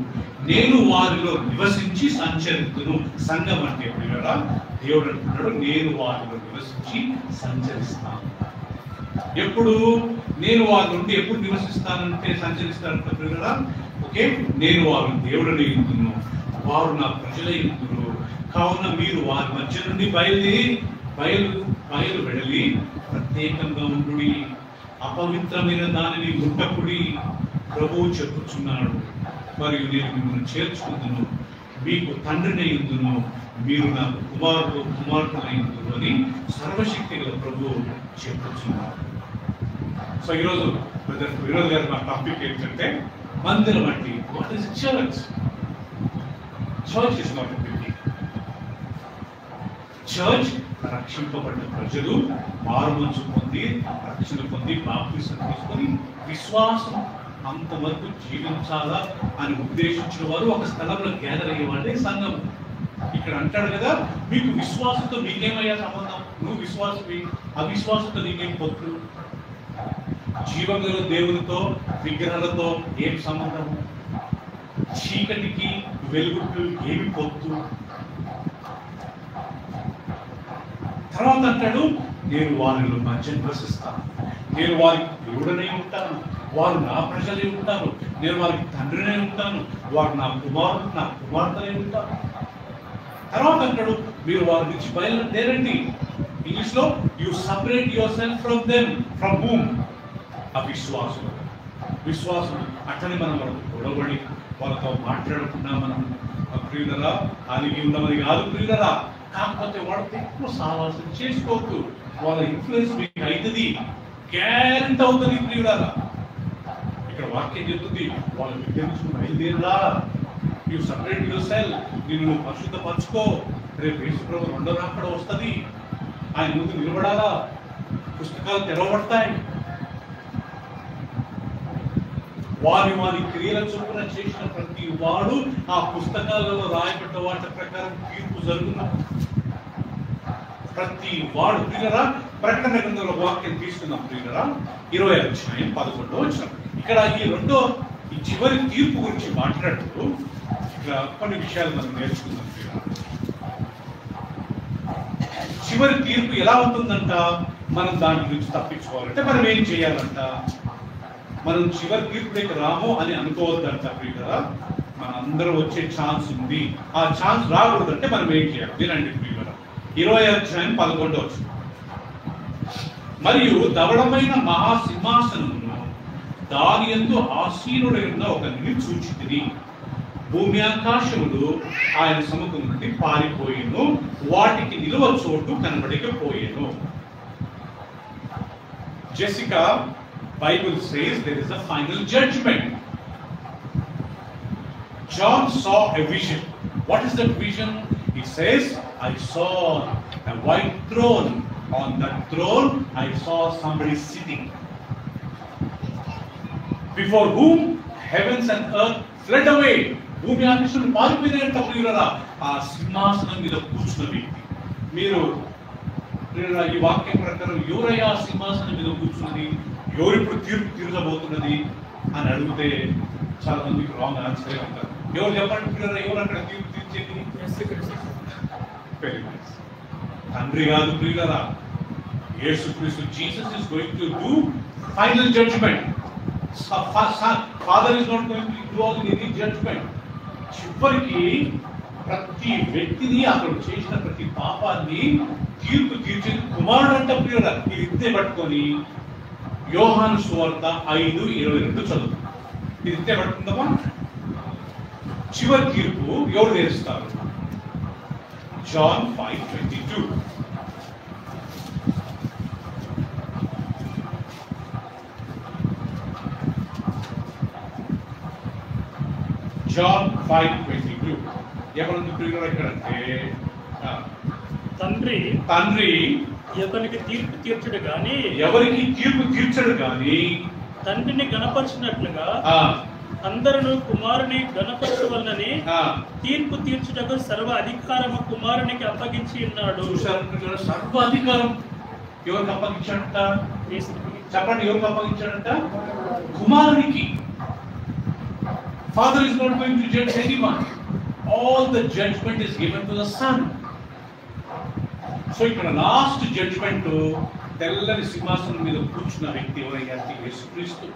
నేను వారిలో నివసించి సంచరిస్తును. సంఘం అంటే ప్రియులారా, దేవుడు అంటున్నాడు, నేను వారిలో నివసించి సంచరిస్తాను. ఎప్పుడు నేను వారి నుండి ఎప్పుడు నివసిస్తానంటే సంచరిస్తానంటే ప్రియులారా, ఓకే, నేను వారు దేవుడని ఉంటును, వారు నా ప్రజలై ఉంటును. కావున మీరు వారి మధ్య నుండి బయలు వెడలి ప్రత్యేకంగా ఉండుడి, అపవిత్రమైన దానిని ముట్టకుడి, ప్రభువు చెప్పుచున్నాడు. మరియు నేను మిమ్మల్ని చేర్చుకుందును, మీకు తండ్రినై ఉందును, మీరు నాకు కుమార్తెనై ఉందును అని సర్వశక్తి గల ప్రభువు చెప్పుచున్నాడు. సో ఈరోజు వినోద్ గారు నా టాపిక్ ఏంటంటే మందిరం అంటే what is church. Church is not a building. Church రక్షింపబడిన ప్రజలు మారుమనసు పొంది, రక్షణ పొంది, బాప్తిసం తీసుకొని విశ్వాసం అంతవరకు జీవించాలా అని ఉద్దేశించిన వారు ఒక స్థలంలో గ్యాదర్ అయ్యేవాడే సంఘం. ఇక్కడ అంటాడు కదా, మీకు విశ్వాసంతో నీకేమయ్యా సంబంధం, నువ్వు విశ్వాసవి, అవిశ్వాసంతో నీకేం పొత్తు, జీవగల దేవునితో విగ్రహాలతో ఏం సంబంధం, చీకటికి వెలుగుకు ఏమి పొత్తు. తర్వాత అంటాడు, నేను వారిలో మధ్య నివసిస్తాను, నేను వారికి దేవుడనై ఉంటాను, వారు నా ప్రజలై ఉంటారు, నేను వారికి తండ్రినై ఉంటాను, వారు నా కుమార్తెనై ఉంటారు. తర్వాత అంటాడు, మీరు వారి నుంచి బయలుదేరండి. ఇంగ్లీష్ లో you separate your self from them. From whom? అవిశ్వాసులు. విశ్వాసులు అట్లనే మనం గొడవడి వాళ్ళతో మాట్లాడకుండా మనం ప్రియులరా అలిగి ఉన్నమని కాదు ప్రియులరా, కాకపోతే వాళ్ళతో ఎక్కువ సావాసం చేసుకోవద్దు. వాళ్ళ ఇన్ఫ్లుయెన్స్ మీకు అవుతుంది, గ్యారెంటీ అవుతుంది ప్రియులరా. ఇక్కడ వాక్యం చెప్తుంది, వాళ్ళ విద్య నుంచి బయలుదేరులా, యు సపరేట్ యువర్ సెల్ఫ్, నిన్ను పరిశుద్ధపరచుకో, రేపు యేసు ప్రభు రెండో రాకడ వస్తుంది, ఆయన ముందు నిలబడాలా, పుస్తకాలు తెరవబడతాయి, వారి క్రియల చొప్పున చేసిన ప్రతి వాడు ఆ పుస్తకాలలో రాయబడ్డ వాటి ప్రకారం తీర్పు జరుగును. ప్రతి వాడు ప్రియులరా, ప్రకటన గ్రంథంలో వాక్యం తీసుకున్నాం ప్రియులరా, 20:11. ఇక్కడ ఈ చివరి తీర్పు గురించి మాట్లాడుతూ ఇక్కడ కొన్ని విషయాలు మనం నేర్చుకుందాం ప్రియులరా. చివరి తీర్పు ఎలా ఉంటుందంట, మనం దాని గురించి తప్పించుకోవాలంటే మనం ఏం చేయాలంట, మనం చివరి తీర్పులోకి రాము అని అనుకోవద్దంట ప్రియులరా. మనందరూ వచ్చే ఛాన్స్ ఉంది, ఆ ఛాన్స్ రాకూడదంటే మనం ఏం చేయాలి వినండి ప్రియులరా. 20:11. మరియు ధవళమైన మహాసింహాసనమును దాని యందు ఆసీనుడై ఉన్న ఒకరిని చూచితిని, భూమి ఆకాశములు ఆయన సముఖం నుండి పారిపోయేను, వాటికి నిలువ చోటు కనబడకపోయేను. Jessica, Bible says there is a final judgment. John saw a vision. What is that vision? He says, I saw a white throne On that throne I saw somebody sitting, before whom heavens and earth fled away. భూమి ఆకాశం పారిపోయినాయంట ప్రియులారా. ఆ సింహాసనం మీద కూర్చున్న వ్యక్తి. మీరు ఈ వాక్యం ప్రకారం ఎవరయ్యా సింహాసనం మీద కూర్చున్నది, ఎవరిప్పుడు తీర్పు తీర్చబోతున్నది అని అడిగితే చాలా మందికి రాంగ్ ఆన్సర్ అంటారు. ఎవరు చెప్పండి ప్రియులారా, ఎవరు అక్కడ తీర్పు తీర్చేది? తండ్రి కాదు ప్రియులారా, యేసుక్రీస్తు. Jesus is going to do final judgment. Father is not going to do all the judgment. చివరికి ప్రతి వ్యక్తిని అక్కడ చేసిన ప్రతి పాపాన్ని తీర్పు తీర్చేది కుమారుడు అంట ప్రియులారా. ఇది ఇద్దే పట్టుకొని యోహాను సువార్త 5:22 చదువు. ఇది ఇద్దే పట్టుకుందామా? చివరి తీర్పు ఎవరు తీరుస్తారు? John 5:22. John 5:22. ఎవరందు ప్రియులారా ఇక్కడంటే తండ్రి ఎవరికి తీర్పు తీర్చడు గాని, ఎవరికి తీర్పు తీర్చడు గాని తండ్రిని గణపరిచినట్లుగా అందరూ కుమారుని గణపరచవలనని తీర్పు తీర్చుటకు సర్వ అధికారము కుమారునికి అప్పగించి ఉన్నాడు. సర్వ అధికారం ఎవరికి అప్పగించాడంట? చెప్పండి, ఎవరికి అప్పగించాడంట? కుమారునికి. Father is not going to judge anyone. All the judgment is given to the Son. So ఇక్కడ లాస్ట్ జడ్జ్మెంట్ తెల్లని సింహాసనం మీద కూర్చున్న వ్యక్తి ఎవరయ్యా? యేసుక్రీస్తు.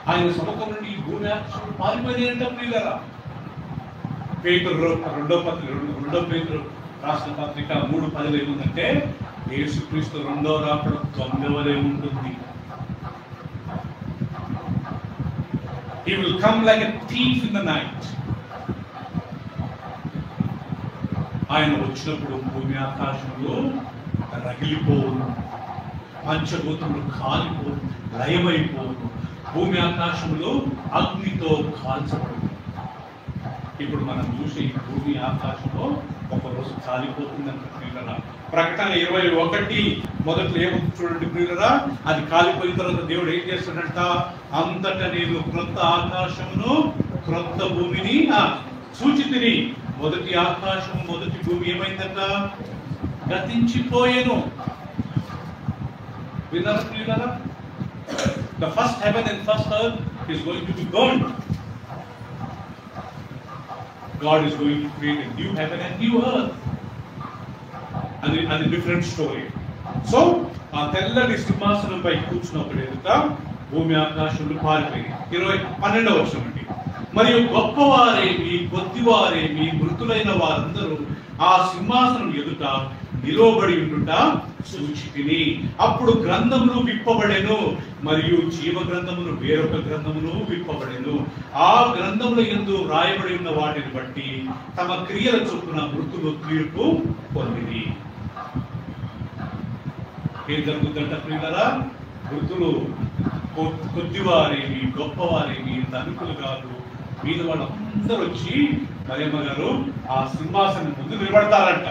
ఆయన సముఖం నుండి ఈ భూమి ఆకాశం పారిపోయినాయంట ప్రియులారా. రెండో పేతురు రాసిన పత్రిక 3:10 ఏముందంటే, యేసుక్రీస్తు రెండో రాకడ దొంగవలే ఉంటుంది. He will come like a thief in the night. ఆయన వచ్చినప్పుడు భూమి ఆకాశంలో రగిలిపోవును, పంచభూతములు కాలిపోను, లయమైపోను, భూమి ఆకాశంలో అగ్నితో కాల్చబడుతుంది. ఇప్పుడు మనం చూసే ఈ భూమి ఆకాశంలో ఒకరోజు కాలిపోతుందంట ప్రియులరా. ప్రకటన 21 మొదట్లో ఏముంది చూడండి ప్రియులరా. అది కాలిపోయిన తర్వాత దేవుడు ఏం చేస్తాడంట? అంతటా నేను క్రొత్త ఆకాశమును క్రొత్త భూమిని సూచితిని. మొదటి ఆకాశము మొదటి భూమి ఏమైందంట? గతించిపోయేను. విన్నారా ప్రియులరా? The first heaven and first earth is going to be burned. God is going to create a new heaven and new earth. అది డిఫరెంట్ స్టోరీ. సో ఆ తెల్లటి సింహాసనంపై కూర్చున్నప్పుడు ఎదుట భూమి ఆకాశంలో పారిపోయింది. 12వ వర్షం అండి. మరియు గొప్పవారేమి కొద్దివారేమి మృతులైన వారందరూ ఆ సింహాసనం ఎదుట నిలవబడి ఉండుట సూచితిని. అప్పుడు గ్రంథములు విప్పబడెను, మరియు జీవ గ్రంథములు వేరొక గ్రంథములు విప్పబడెను. ఆ గ్రంథముల యందు రాయబడి ఉన్న వాటిని బట్టి తమ క్రియల చొప్పున మృతులు తీర్పు పొందిరి. ఏం జరుగుతుందంట ప్రియులారా? మృతులు కొద్దివారేమి గొప్పవారేమి ధనికులు కాదు, మీద వాళ్ళందరూ వచ్చి మరియమ్మ గారు ఆ సింహాసనం ముందు నిలబడతారంట.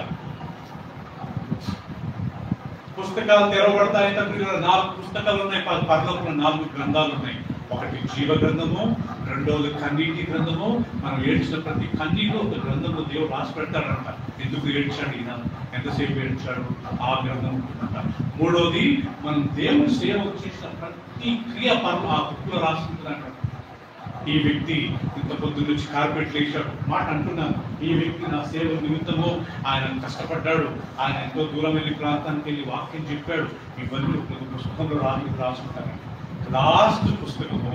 పుస్తకాలు తెరవబడతాయంట. 4 పుస్తకాలు ఉన్నాయి. పరలోకంలో 4 గ్రంథాలు ఉన్నాయి. ఒకటి జీవ గ్రంథము, రెండోది కన్నీటి గ్రంథము. మనం ఏడ్చిన ప్రతి కన్నీరు ఒక గ్రంథంలో దేవుడు రాసి పెడతాడంట. ఎందుకు ఏడ్చాడు ఈయన, ఎంతసేపు ఏడ్చాడు, ఆ గ్రంథం అంట. మూడోది మనం దేవుని సేవ చేసిన ప్రతి క్రియ పనులు ఆ బుక్లో రాసుకుంటుందంట. ఈ వ్యక్తి ఇంత పొద్దున్న నుంచి కార్పెట్ వేసాడు మాట అంటున్నాను. ఈ వ్యక్తి నా సేవ నిమిత్తము ఆయన కష్టపడ్డాడు, ఆయన ఎంతో దూరం వెళ్ళి ప్రాంతానికి వెళ్ళి వాక్యం చెప్పాడు. ఇవన్నీ పుస్తకంలో రాసుకుంటాను. లాస్ట్ పుస్తకము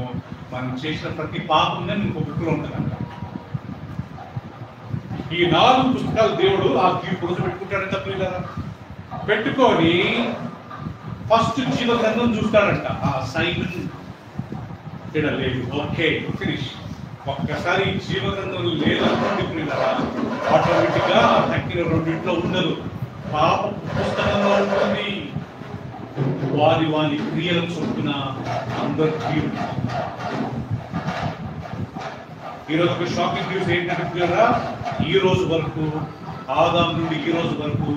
మనం చేసిన ప్రతి పాపంగా ఇంకో బుక్లో ఉంటుందంట. ఈ 4 పుస్తకాలు దేవుడు ఆ తీర్పు రోజు పెట్టుకుంటాడంట ప్రియులారా. పెట్టుకొని ఫస్ట్ జీవ గ్రంథం చూస్తాడంట. ఆ సైన్ లేదు, ఓకే ఫినిష్. ఒక్కసారి జీవ గ్రంథం లేదనుకోండి ప్రియులారా, ఆటోమేటిక్ గా తక్కిన రెండింటిలో ఉండదు, పాప పుస్తకంలో ఉంటుంది. వారి వారి క్రియల చొప్పున అందరు తీరు. ఈరోజు ఒక షాకింగ్ న్యూస్ ఏంటంటే ప్రియులారా, ఈ రోజు వరకు ఆదాం నుండి ఈ రోజు వరకు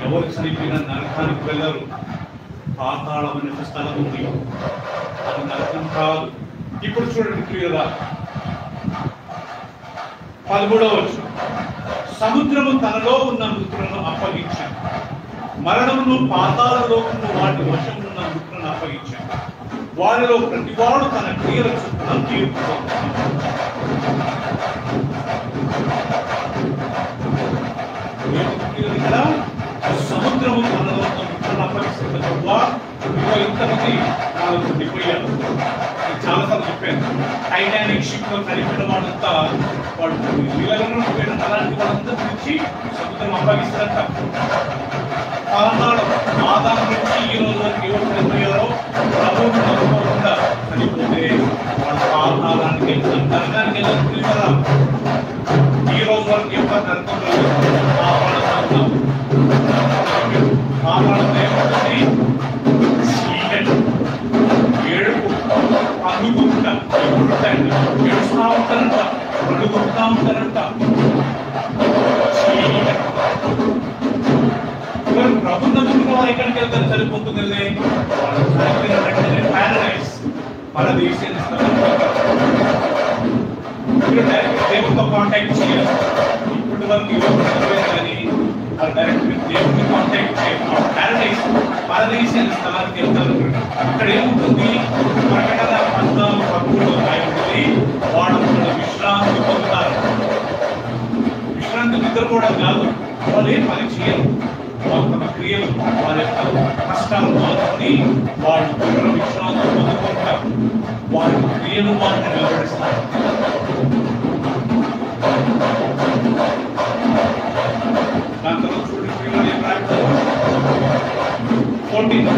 ఎవరు చనిపోయినా నరకానికి వెళ్ళరు. పాతాళం అనే ఒక స్థలం ఉంది, అది నరకం కాదు. ఇప్పుడు చూడండి ప్రియులా, 13వ వచనం. సముద్రము తనలో ఉన్న మృతులను అప్పగించాను, మరణమును పాతాళ లోకమును వాటి వశం ఉన్న మృతులను అప్పగించాను. వారిలో ప్రతివాడు తన క్రియల చొప్పున తీర్పు సముద్రము తనలో ఉన్న మృతులను అప్పగిస్తుంది. ఇంతమంది నాలుగు దిగిపోయారు. చాలాసార్లు చెప్పాను, టైటానిక్ షిప్ లో కలిపిన వాళ్ళంతా వాడు నీళ్ళలో పోయిన అలాంటి వాళ్ళంతా గురించి సముద్రం అప్పగిస్తారంట. పాతాళం ఆదాం నుంచి ఈ రోజు వరకు ఎవరు చనిపోయారో ప్రభువును నమ్ముకోకుండా చనిపోతే వాళ్ళ పాతాళానికి నరకానికి వెళ్ళారు. ఈ రోజు వరకు ఎవరు నరకంలో పాతాళం ఏమవుతుంది? ఏడుపు, అందుకుంటా ఏడుస్తూ ఉంటారంట, అడుగుతా ఉంటారంట. ప్రభు నమ్ముకున్న వారు ఎక్కడికి వెళ్తారు? సరిపోతుంది. ప్యారడైస్ పరదేశం దేవుడితో కాంటాక్ట్ చేయాలి. ఇప్పటి వరకు కానీ డైరెక్ట్ దేవుడిని కాంటాక్ట్ చేయాలి. ప్యారడైస్ పరదేశం స్థలానికి వెళ్తారు. అక్కడ ఏముంటుంది? ప్రకటన 14:13 రాయబడింది, వాళ్ళు విశ్రాంతి పొందుతారు. విశ్రాంతి నిద్రపోవడం కాదు, వాళ్ళు ఏం పని చేయరు. తమ క్రియలు వారి యొక్క కష్టాలు మాత్రమే వాళ్ళు విశ్రాంతి పొందుకుంటారు. వారి క్రియలు వారిని నిలబడిస్తారు. దాని తర్వాత చూడండి క్రియలు ఏం రాస్తారు? 14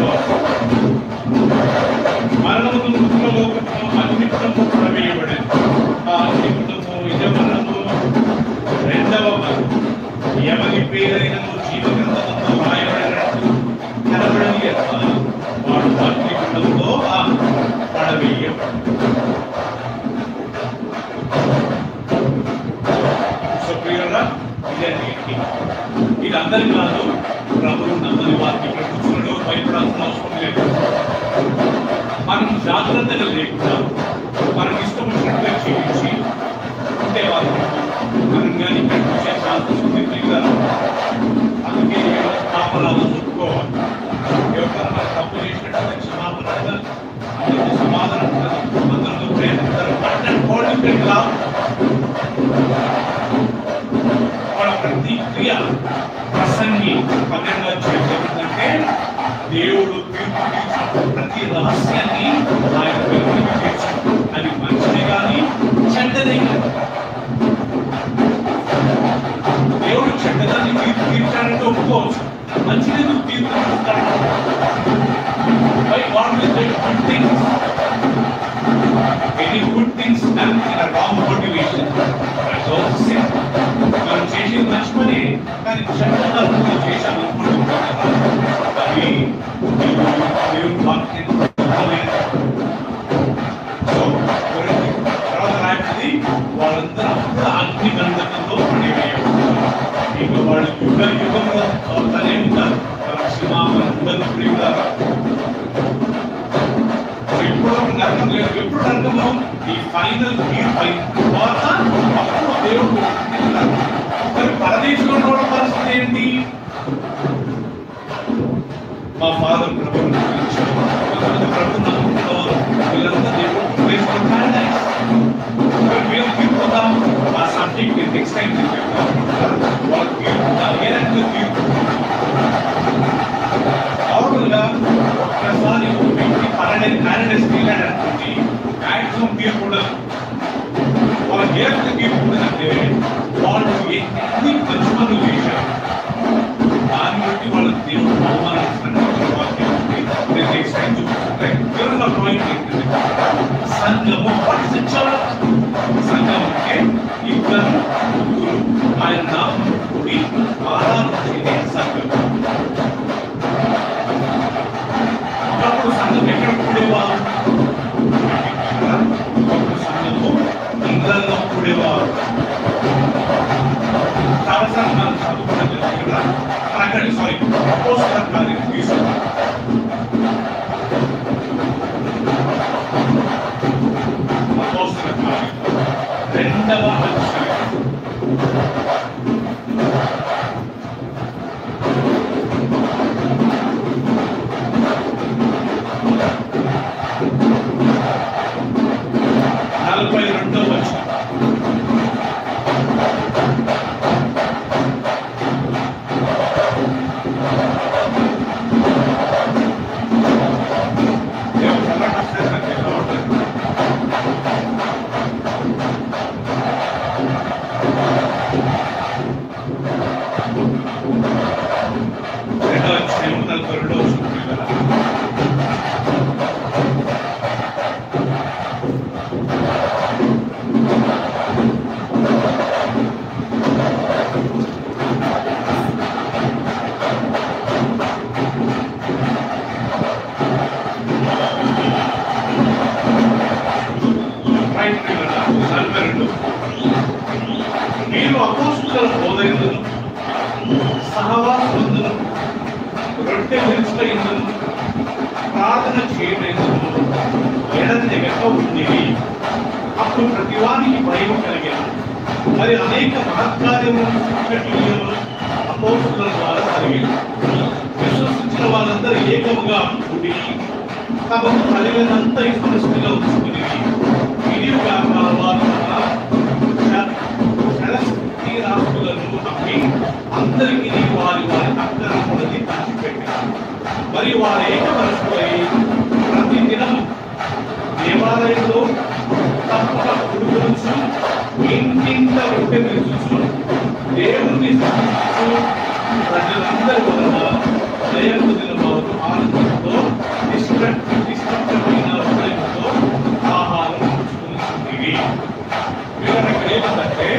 మరణము మృతులలో అగ్నిగుండము ప్రవేయబడింది. ఆ అగ్నిగుండము యజమానము రెండవ ఎవరి పేరైన జీవగ్రంథంలో రాయబడినట్టు కనబడని వాడు అగ్నిగుండంలో పడవేయబడు. సో ప్రియులారా, ఇది అందరి కాదు, ప్రభువు నమ్మని వారికి ప్రభుత్వంలో భయపడాల్సిన అవసరం లేదు. మనం జాగ్రత్తగా లేకుండా మనం ఇష్టం వచ్చినట్టుగా జీవించి ఉంటే వాళ్ళు మనం కానీ ఇక్కడ చూసే శాంతి ప్రియులారా. అందుకే క్షమాపణలు చెప్పుకోవాలి. ఎవరికైనా మనం తప్పు చేసినట్టు క్షమాపణ అందరికీ సమాధానం అందరితో ప్రేమిస్తారు. వాళ్ళ ప్రతి క్రియ ప్రసంగి 12వ చేస్తుందంటే దేవుడు తీర్పు తీర్చిన ప్రతి రహస్యాన్ని ఆయన వెలుగులోకి తెచ్చాడు. అది మంచిదే కానీ చెడ్డదే కాదు. దేవుడు చెడ్డదాన్ని తీర్పు తీర్చాడంటే ఒప్పుకోవచ్చు, మంచిది నువ్వు తీర్పు తీర్చుతాడు. Any good things done in a wrong motivation, that's also sin. మనం చేసేది మంచి పని, కానీ చెడ్డగా నువ్వు చేశాను అది దేవుడు వాక్యం. తర్వాత రాయింది వాళ్ళందరూ అగ్ని గంధకంలో పడివేయబడ్డారు. ఇంకా వాళ్ళు యుగంలో తనే ఉంటారు. క్షమాపణ ఉండదు ప్రియులారా. ఎప్పుడు నరకం లేదు. ఎప్పుడు నరకము? ఈ ఫైనల్ అయిన తర్వాత అప్పుడు దేవుడు. మరి పరదేశంలో ఉన్న పరిస్థితి ఏంటి? మా ఫాదర్ ప్రభు ప్రభు నమ్ముకున్నవారు వీళ్ళంతా దేవుడు వీళ్ళు తీర్పుతాం. ఆ సబ్జెక్ట్ నెక్స్ట్ టైం వాళ్ళు తీర్పుతారు. ఏ రకంగా తీర్పు? మామూలుగా ఒక్కసారి వ్యక్తి ప్యారడైస్ వెళ్ళాడనుకోండి, మ్యాక్సిమం తీర్పు ఉండదు. వాళ్ళకి ఏ రకంగా తీర్పు ఉండదంటే వాళ్ళు ఎన్ని మంచి పనులు చేశారు దాన్ని బట్టి వాళ్ళ దేవుడు అవమానిస్తున్నట్టు సంఘము సంఘం అంటే ఇద్దరు ముగ్గురు ఆయన నామం కూడి ఆరాధించేదే సంఘం. ఒకప్పుడు సంఘం ఎక్కడ కూడేవారు? ఒకప్పుడు సంఘము ఇంద్రంలో కూడేవారు. చాలాసార్లు మనం చదువుకోవడం కదా. అక్కడి సారీ అపోస్తల కార్యం తీసుకుంటాం. అపోస్తల కార్యం 2వ అధ్యాయం. మీరు అపోస్తలుల బోధకులను సహవాసములను రొట్టె విరుచుటయందును ప్రార్థన చేయటయందును ఎడతెగక ఉండేవి. అప్పుడు ప్రతివానికి భయం కలిగేది. మరి అనేక మహత్కార్యములను సూచినట్లు అపోస్తలుల ద్వారా కలిగేది. విశ్వసించిన వాళ్ళందరూ ఏకముగా ఉండి తమకు కలిగినంత సమస్యగా ఉంచుకునేది. ఇది వారు రాష్ట్రులను అమ్మి అందరికీ వారి వారి అక్కరని పంచిపెట్టారు. మరి వారు ఏకపరుచుకొని ప్రతి దినం దేవాలయంలో తప్పక గురుచు ఇంటింట రొట్టె విరుచు దేవుణ్ణి స్తుతించు ప్రజలందరి వలన దయకొందిన వారు ఆనందంతో నిష్కపటమైన హృదయంతో ఆహారం పుచ్చుకుంటుంది. వివరణ ఏమంటే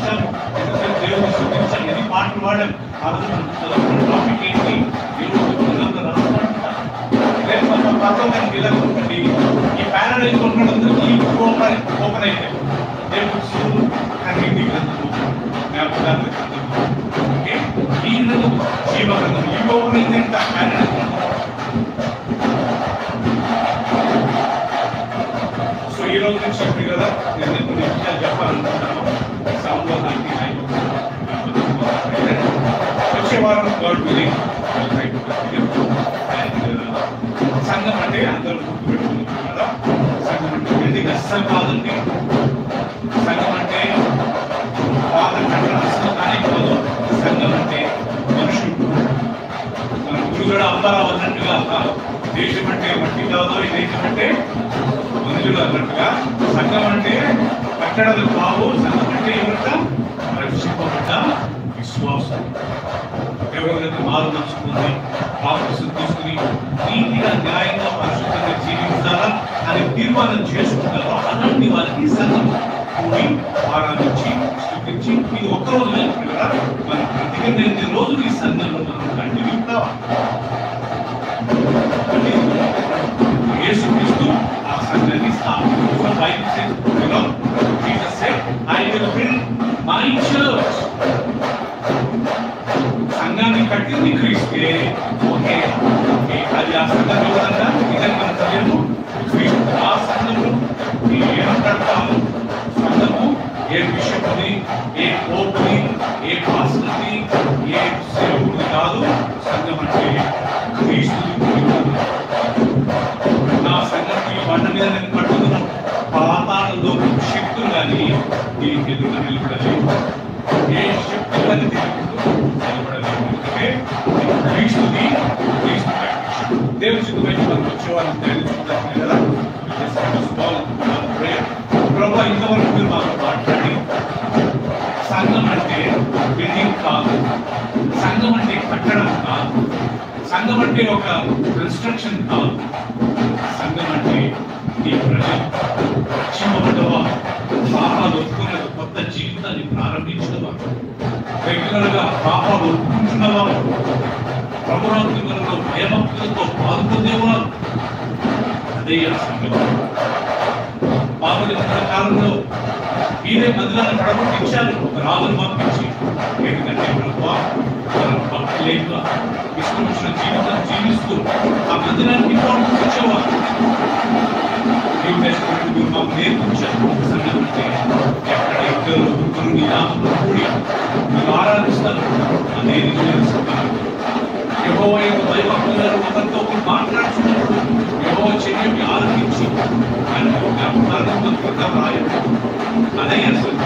చూసాము, ఎంతసేపు దేవుని స్తుతించాం, ఎన్ని పాటలు పాడాం. ఆ రోజు మనం చదువుకున్న టాపిక్ ఏంటి? రేపు మనం పర్లోకానికి వెళ్ళాలనుకోండి, ఈ ప్యారడైజ్ ఉన్నదందరికీ ఓపెన్ అయితే దేవుడు కన్నీటి గ్రంథము, జ్ఞాపకాల గ్రంథము, ఈ గ్రంథము జీవ గ్రంథం, ఈ ఓపెన్ అయితే ప్యారడైజ్. సో ఈ రోజు నుంచి చెప్పి కదా నేను కొన్ని విషయాలు చెప్పాలనుకుంటున్నాను. వచ్చే వారం గాడ్ విల్లింగ్ సంఘం అంటే అందరూ గుర్తుపెట్టుకుంటున్నారు కదా, సంఘం అంటే బిల్డింగ్ అస్సలు కాదండి. సంఘం అంటే పాత కట్టడం అస్సలు కానీ కాదు. సంఘం అంటే మనుషులు. మన గురుగడ అంబారావు అన్నట్టుగా దేశం అంటే మట్టి కాదు, ఈ దేశం అంటే మనుషులు అన్నట్టుగా సంఘం అంటే కట్టడాలు కావు. సంఘం అంటే ఎవరంట? రక్షింపబడ్డ విశ్వాసం. ఎవరైతే మారు నచ్చుకుంది, బాప్తిసం తీసుకుని నీతిగా న్యాయంగా పరిశుద్ధంగా జీవించాలా అని తీర్మానం చేసుకుంటారో అలాంటి వారికి సంఘం కూడి ఆరాధించి స్థుతించి, ఇది ఒక్కరోజు వెళ్ళిపోయి కదా మనం ప్రతి 8 రోజులు ఈ సంఘంలో మనం కంటిన్యూ కావాలి. యేసుక్రీస్తు ఆ సంఘాన్ని స్థాపించారు. Bible says, you know, Jesus said, I will build my church. సంఘాన్ని కట్టింది క్రీస్తే. ఓకే, అది ఆ సంఘం ఎవరంతా ఇదని మన చదివాము. క్రీస్తు ఆ సంఘంలో ఏమంటారు? సంఘము ఏ బిషప్ని, ఏ పోపుని, ఏ పాస్టర్ని, ఏ సేవకుడిని కాదు. సంఘం అంటే క్రీస్తుని. నా సంఘానికి బండ మీద నేను కట్టుకున్నాను. పాతాళంలో శక్తులు కానీ దీనికి ఎదురుగా నిలబడలేదు. ఏ శక్తులు కానీ నిలబడలేదు. ఎందుకంటే క్రీస్తుని, క్రీస్తు దేవుని చిత్తమైన మనకు వచ్చేవాళ్ళని తెలుసుకుంటారు కదా. ప్రభు ఇంతవరకు మీరు మాకు మాట్లాడి, సంఘం అంటే బిల్డింగ్ కాదు, సంఘం అంటే కట్టడం కాదు, సంఘం అంటే ఒక కన్స్ట్రక్షన్ కాదు. సంఘం అంటే ఈ ప్రజలు రక్షింపబడ్డవా, పాపాలు ఒప్పుకున్న కొత్త జీవితాన్ని ప్రారంభించినవా, రెగ్యులర్గా పాపాలు ఒప్పుకుంటున్నవా, ప్రభురాత్మలో భయభక్తులతో పాల్గొనేవారు, అదే ఆ సంఘం. పాపడి కాలంలో మీరే మందిరాన్ని పడగొట్టించారు, ఒక రాజును పంపించి. ఎందుకంటే ప్రభువా మనం భక్తి లేక ఇష్టం వచ్చిన జీవితాన్ని జీవిస్తూ ఆ మందిరాన్ని వచ్చేవారు. మీరు మాకు నేర్పించారు. సంఘం అంటే ఎక్కడ ఇద్దరు ముగ్గురు మీ నామంలో కూడి మీరు ఆరాధిస్తారు, అదే నిజమైన సంఘం. యెహోవా యొక్క భయభక్తులను ఒకరితో ఒకరు మాట్లాడుతున్నప్పుడు యెహోవా చర్యని ఆలకించి ఆయన అదే అసలు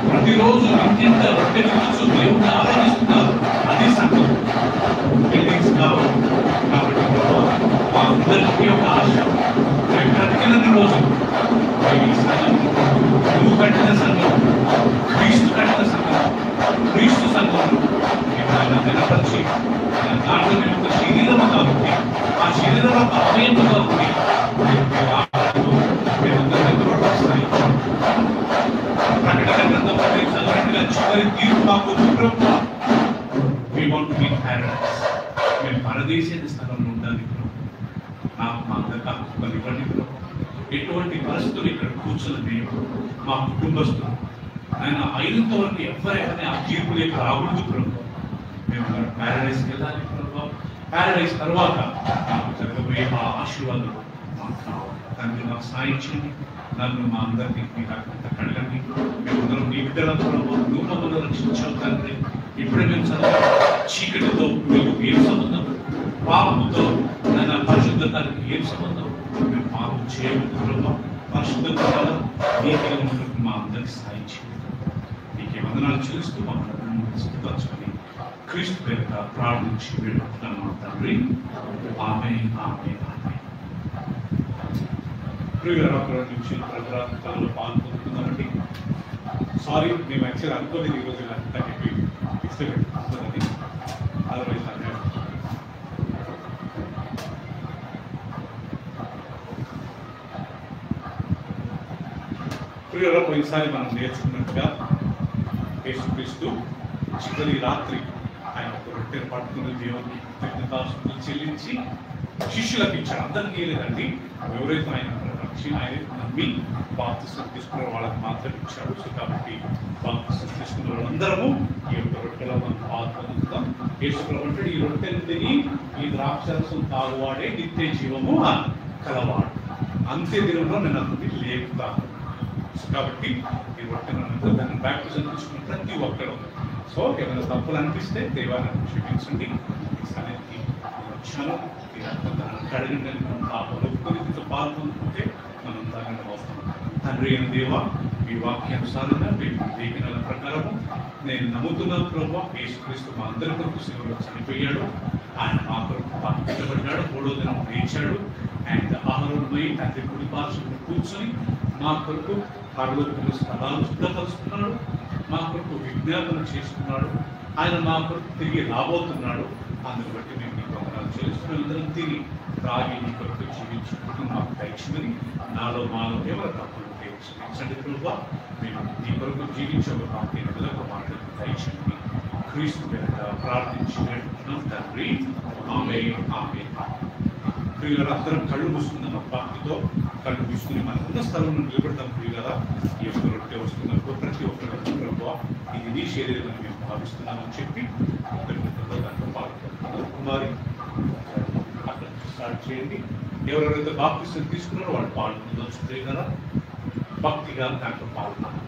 ప్రతిరోజు ఇంటింత రొట్టె తినచ్చు, దేవుడిని ఆరాధిస్తున్నారు. అది సంఘం, బిల్డింగ్స్ కావాలి. కాబట్టి మా అందరికీ ఒక ఆశ, బ్రతికిన రోజు ఈ సంఘం, నువ్వు కట్టిన సంఘం, క్రీస్తు కట్టిన సంఘం, క్రీస్తు సంఘం నిలపరిచి దాంట్లో నేను ఒక శరీరము కాబట్టి ఆ శరీరం ఒక అవయము కాబట్టి ప్రకటన గ్రంథం చదివినట్టుగా చివరి తీర్పు మాకు మేము పరదేశీయ స్థలంలో ఉండాలి. నాకు మా అందరికీ ఇవ్వండి. ఎటువంటి పరిస్థితులు ఇక్కడ కూర్చున్నది మా కుటుంబస్తులు ఆయన అయినంత వరకు ఎవరైనా ఆ తీర్పు లేక రాకూడదు ప్రభు. మేము ప్యారడైస్కి వెళ్ళాలి ప్రభు. ప్యారడైస్ తర్వాత నాకు జరగబోయే ఆ ఆశీర్వాదం మాకు కావాలి. దాన్ని మాకు సాయించండి. నన్ను మా అందరికీ మీకు అంత కడగండి. మేమందరం మీ బిడ్డలతో రూపంలో రక్షించాం తండ్రి. ఇప్పుడే మేము చదివా చీకటితో మీకు ఏం సంబంధం, పాపంతో నన్ను పరిశుద్ధతానికి ఏం సంబంధం. మేము పాపం చేయకూడదు, పరిశుద్ధత నీతిగా ఉన్నట్టు మా అందరికి సాయించండి. నీకే వందనాలు చూస్తూ మా సిద్ధపరచుకొని క్రీస్తు పేరుగా ప్రార్థించి వేడుకుంటున్నాను మా తండ్రి. ఆమేన్, ఆమేన్, ఆమేన్. నుంచి ప్రభుత్వంలో పాల్గొంటున్నామండి. సారీ, మేము యాక్చువల్ అనుకోలేదు ఈరోజు అంతా చెప్పి ఇష్టపడుతుందని. అదర్వైజ్ ప్రియుల పోయినసారి మనం నేర్చుకున్నట్టుగా యేసుక్రీస్తు చివరి రాత్రి ఆయన ఒక రొట్టెను పట్టుకుని దేవునికి కృతజ్ఞతాస్తుతులు చెల్లించి శిష్యులకు ఇచ్చాడు. అందరికీ లేదండి, ఎవరైతే ఆయన నమ్మి బాప్తిసం తీసుకున్న వాళ్ళకి మాత్రం ఇచ్చాడు. సో కాబట్టి బాప్తిసం తీసుకున్న వాళ్ళందరము ఈ యొక్క రొట్టెలో మనం పాల్పొందుతాం. యేసుప్రభువు అంటాడు, ఈ రొట్టెను తిని ఈ ద్రాక్షరసం తాగువాడే నిత్య జీవము కలవాడు, అంత్య దినంలో నేను అతన్ని లేపుతాను. కాబట్టి ఈ రొట్టెను దాన్ని బాప్తిసం తీసుకున్న ప్రతి ఒక్కరు. సో ఏమైనా తప్పులు అనిపిస్తే దేవాన్ని క్షమించండి, ఈ సన్నిధికి వచ్చాను, కడిగిన పాపంతో పాల్పొందుకుంటే మనం దానిని వస్తాం. తండ్రి అయిన దేవ, మీ వాక్యానుసారంగా మేము లేఖనాల ప్రకారము నేను నమ్ముతున్నాను ప్రభావ, యేసుక్రీస్తు మా అందరి కొరకు శిలువలో చనిపోయాడు, ఆయన మా కొరకు పాపబడ్డాడు, 3వ దినం లేచాడు, ఆయన ఆహారమై తండ్రి కుడి పార్శ్వమున కూర్చొని మా కొరకు పరలోకములో స్థలాలు సిద్ధపరుస్తున్నాడు, మా కొరకు విజ్ఞాపన చేసుకున్నాడు, ఆయన మా కొరకు తిరిగి రాబోతున్నాడు. అందుని బట్టి మేము నీ వందనాలు చెల్లిస్తున్న అందరం తిని రాగి నీ కొరకు జీవించుకుంటూ మాకు దయచేయమని, నాలో మాలో ఎవరు తప్పులు క్షమించండి ప్రభావ, మేము నీ కొరకు జీవించే మాకు ఎదులకు మాటలు దయచేయమని క్రీస్తు పేరిట ప్రార్థించినట్టున్నాం తండ్రి, ఆమేన్ ఆమేన్. ప్రియులారా, అందరం కళ్ళు మూసుకుందాం. భక్తితో కళ్ళు మూసుకుని మనం ఉన్న స్థలంలో నిలబెడతాం. ప్రియులారా, ఈ యొక్క రొట్టె వస్తున్నప్పుడు ప్రతి ఒక్కరు ప్రభువా ఇది నీ శరీరం మేము భావిస్తున్నామని చెప్పి దాంట్లో పాల్గొంటున్నారు. కుమారి అక్కడ స్టార్ట్ చేయండి. ఎవరెవరైతే బాప్తిసం తీసుకున్నారో వాళ్ళు పాల్గొనవచ్చు కదా, భక్తిగా దాంట్లో పాల్గొన్నారు.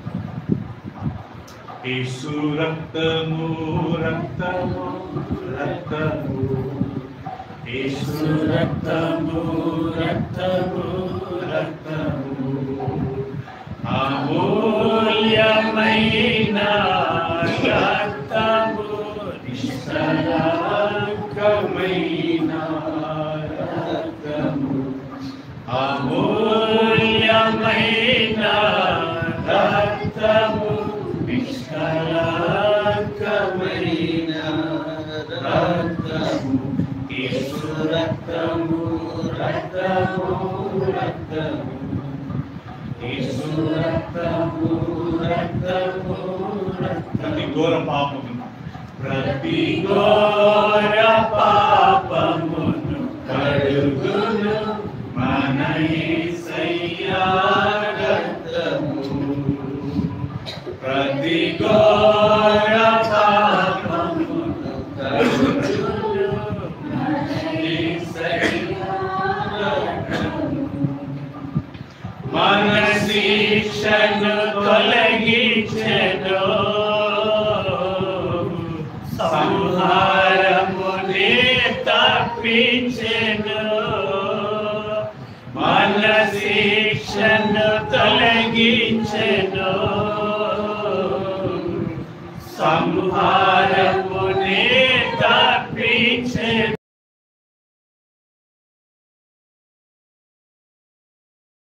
యేసు రక్తము రక్తము రక్తము, యేసు రక్తము రక్తము రక్తము, అమూల్యమైన రక్తము, నిష్కళంకమైన రక్తము, అమూల్యమైన రక్తము, నిష్కళంకమైన రక్తము, యేసు రక్తము రక్తము రక్తము, యేసు రక్తము రక్తము రక్తము. ప్రతి ఘోర పాపమును, ప్రతి ఘోర పాపమును కడుగును మన యేసయ్యా రక్తము, ప్రతి ఘోర పాపమును కడుగును మన యేసయ్యా రక్తము, మన శిక్షను తొలగించెను, సంహారమునే తప్పించెను, మన శిక్షను తొలగించెను, సంహారమునే తప్పించెను.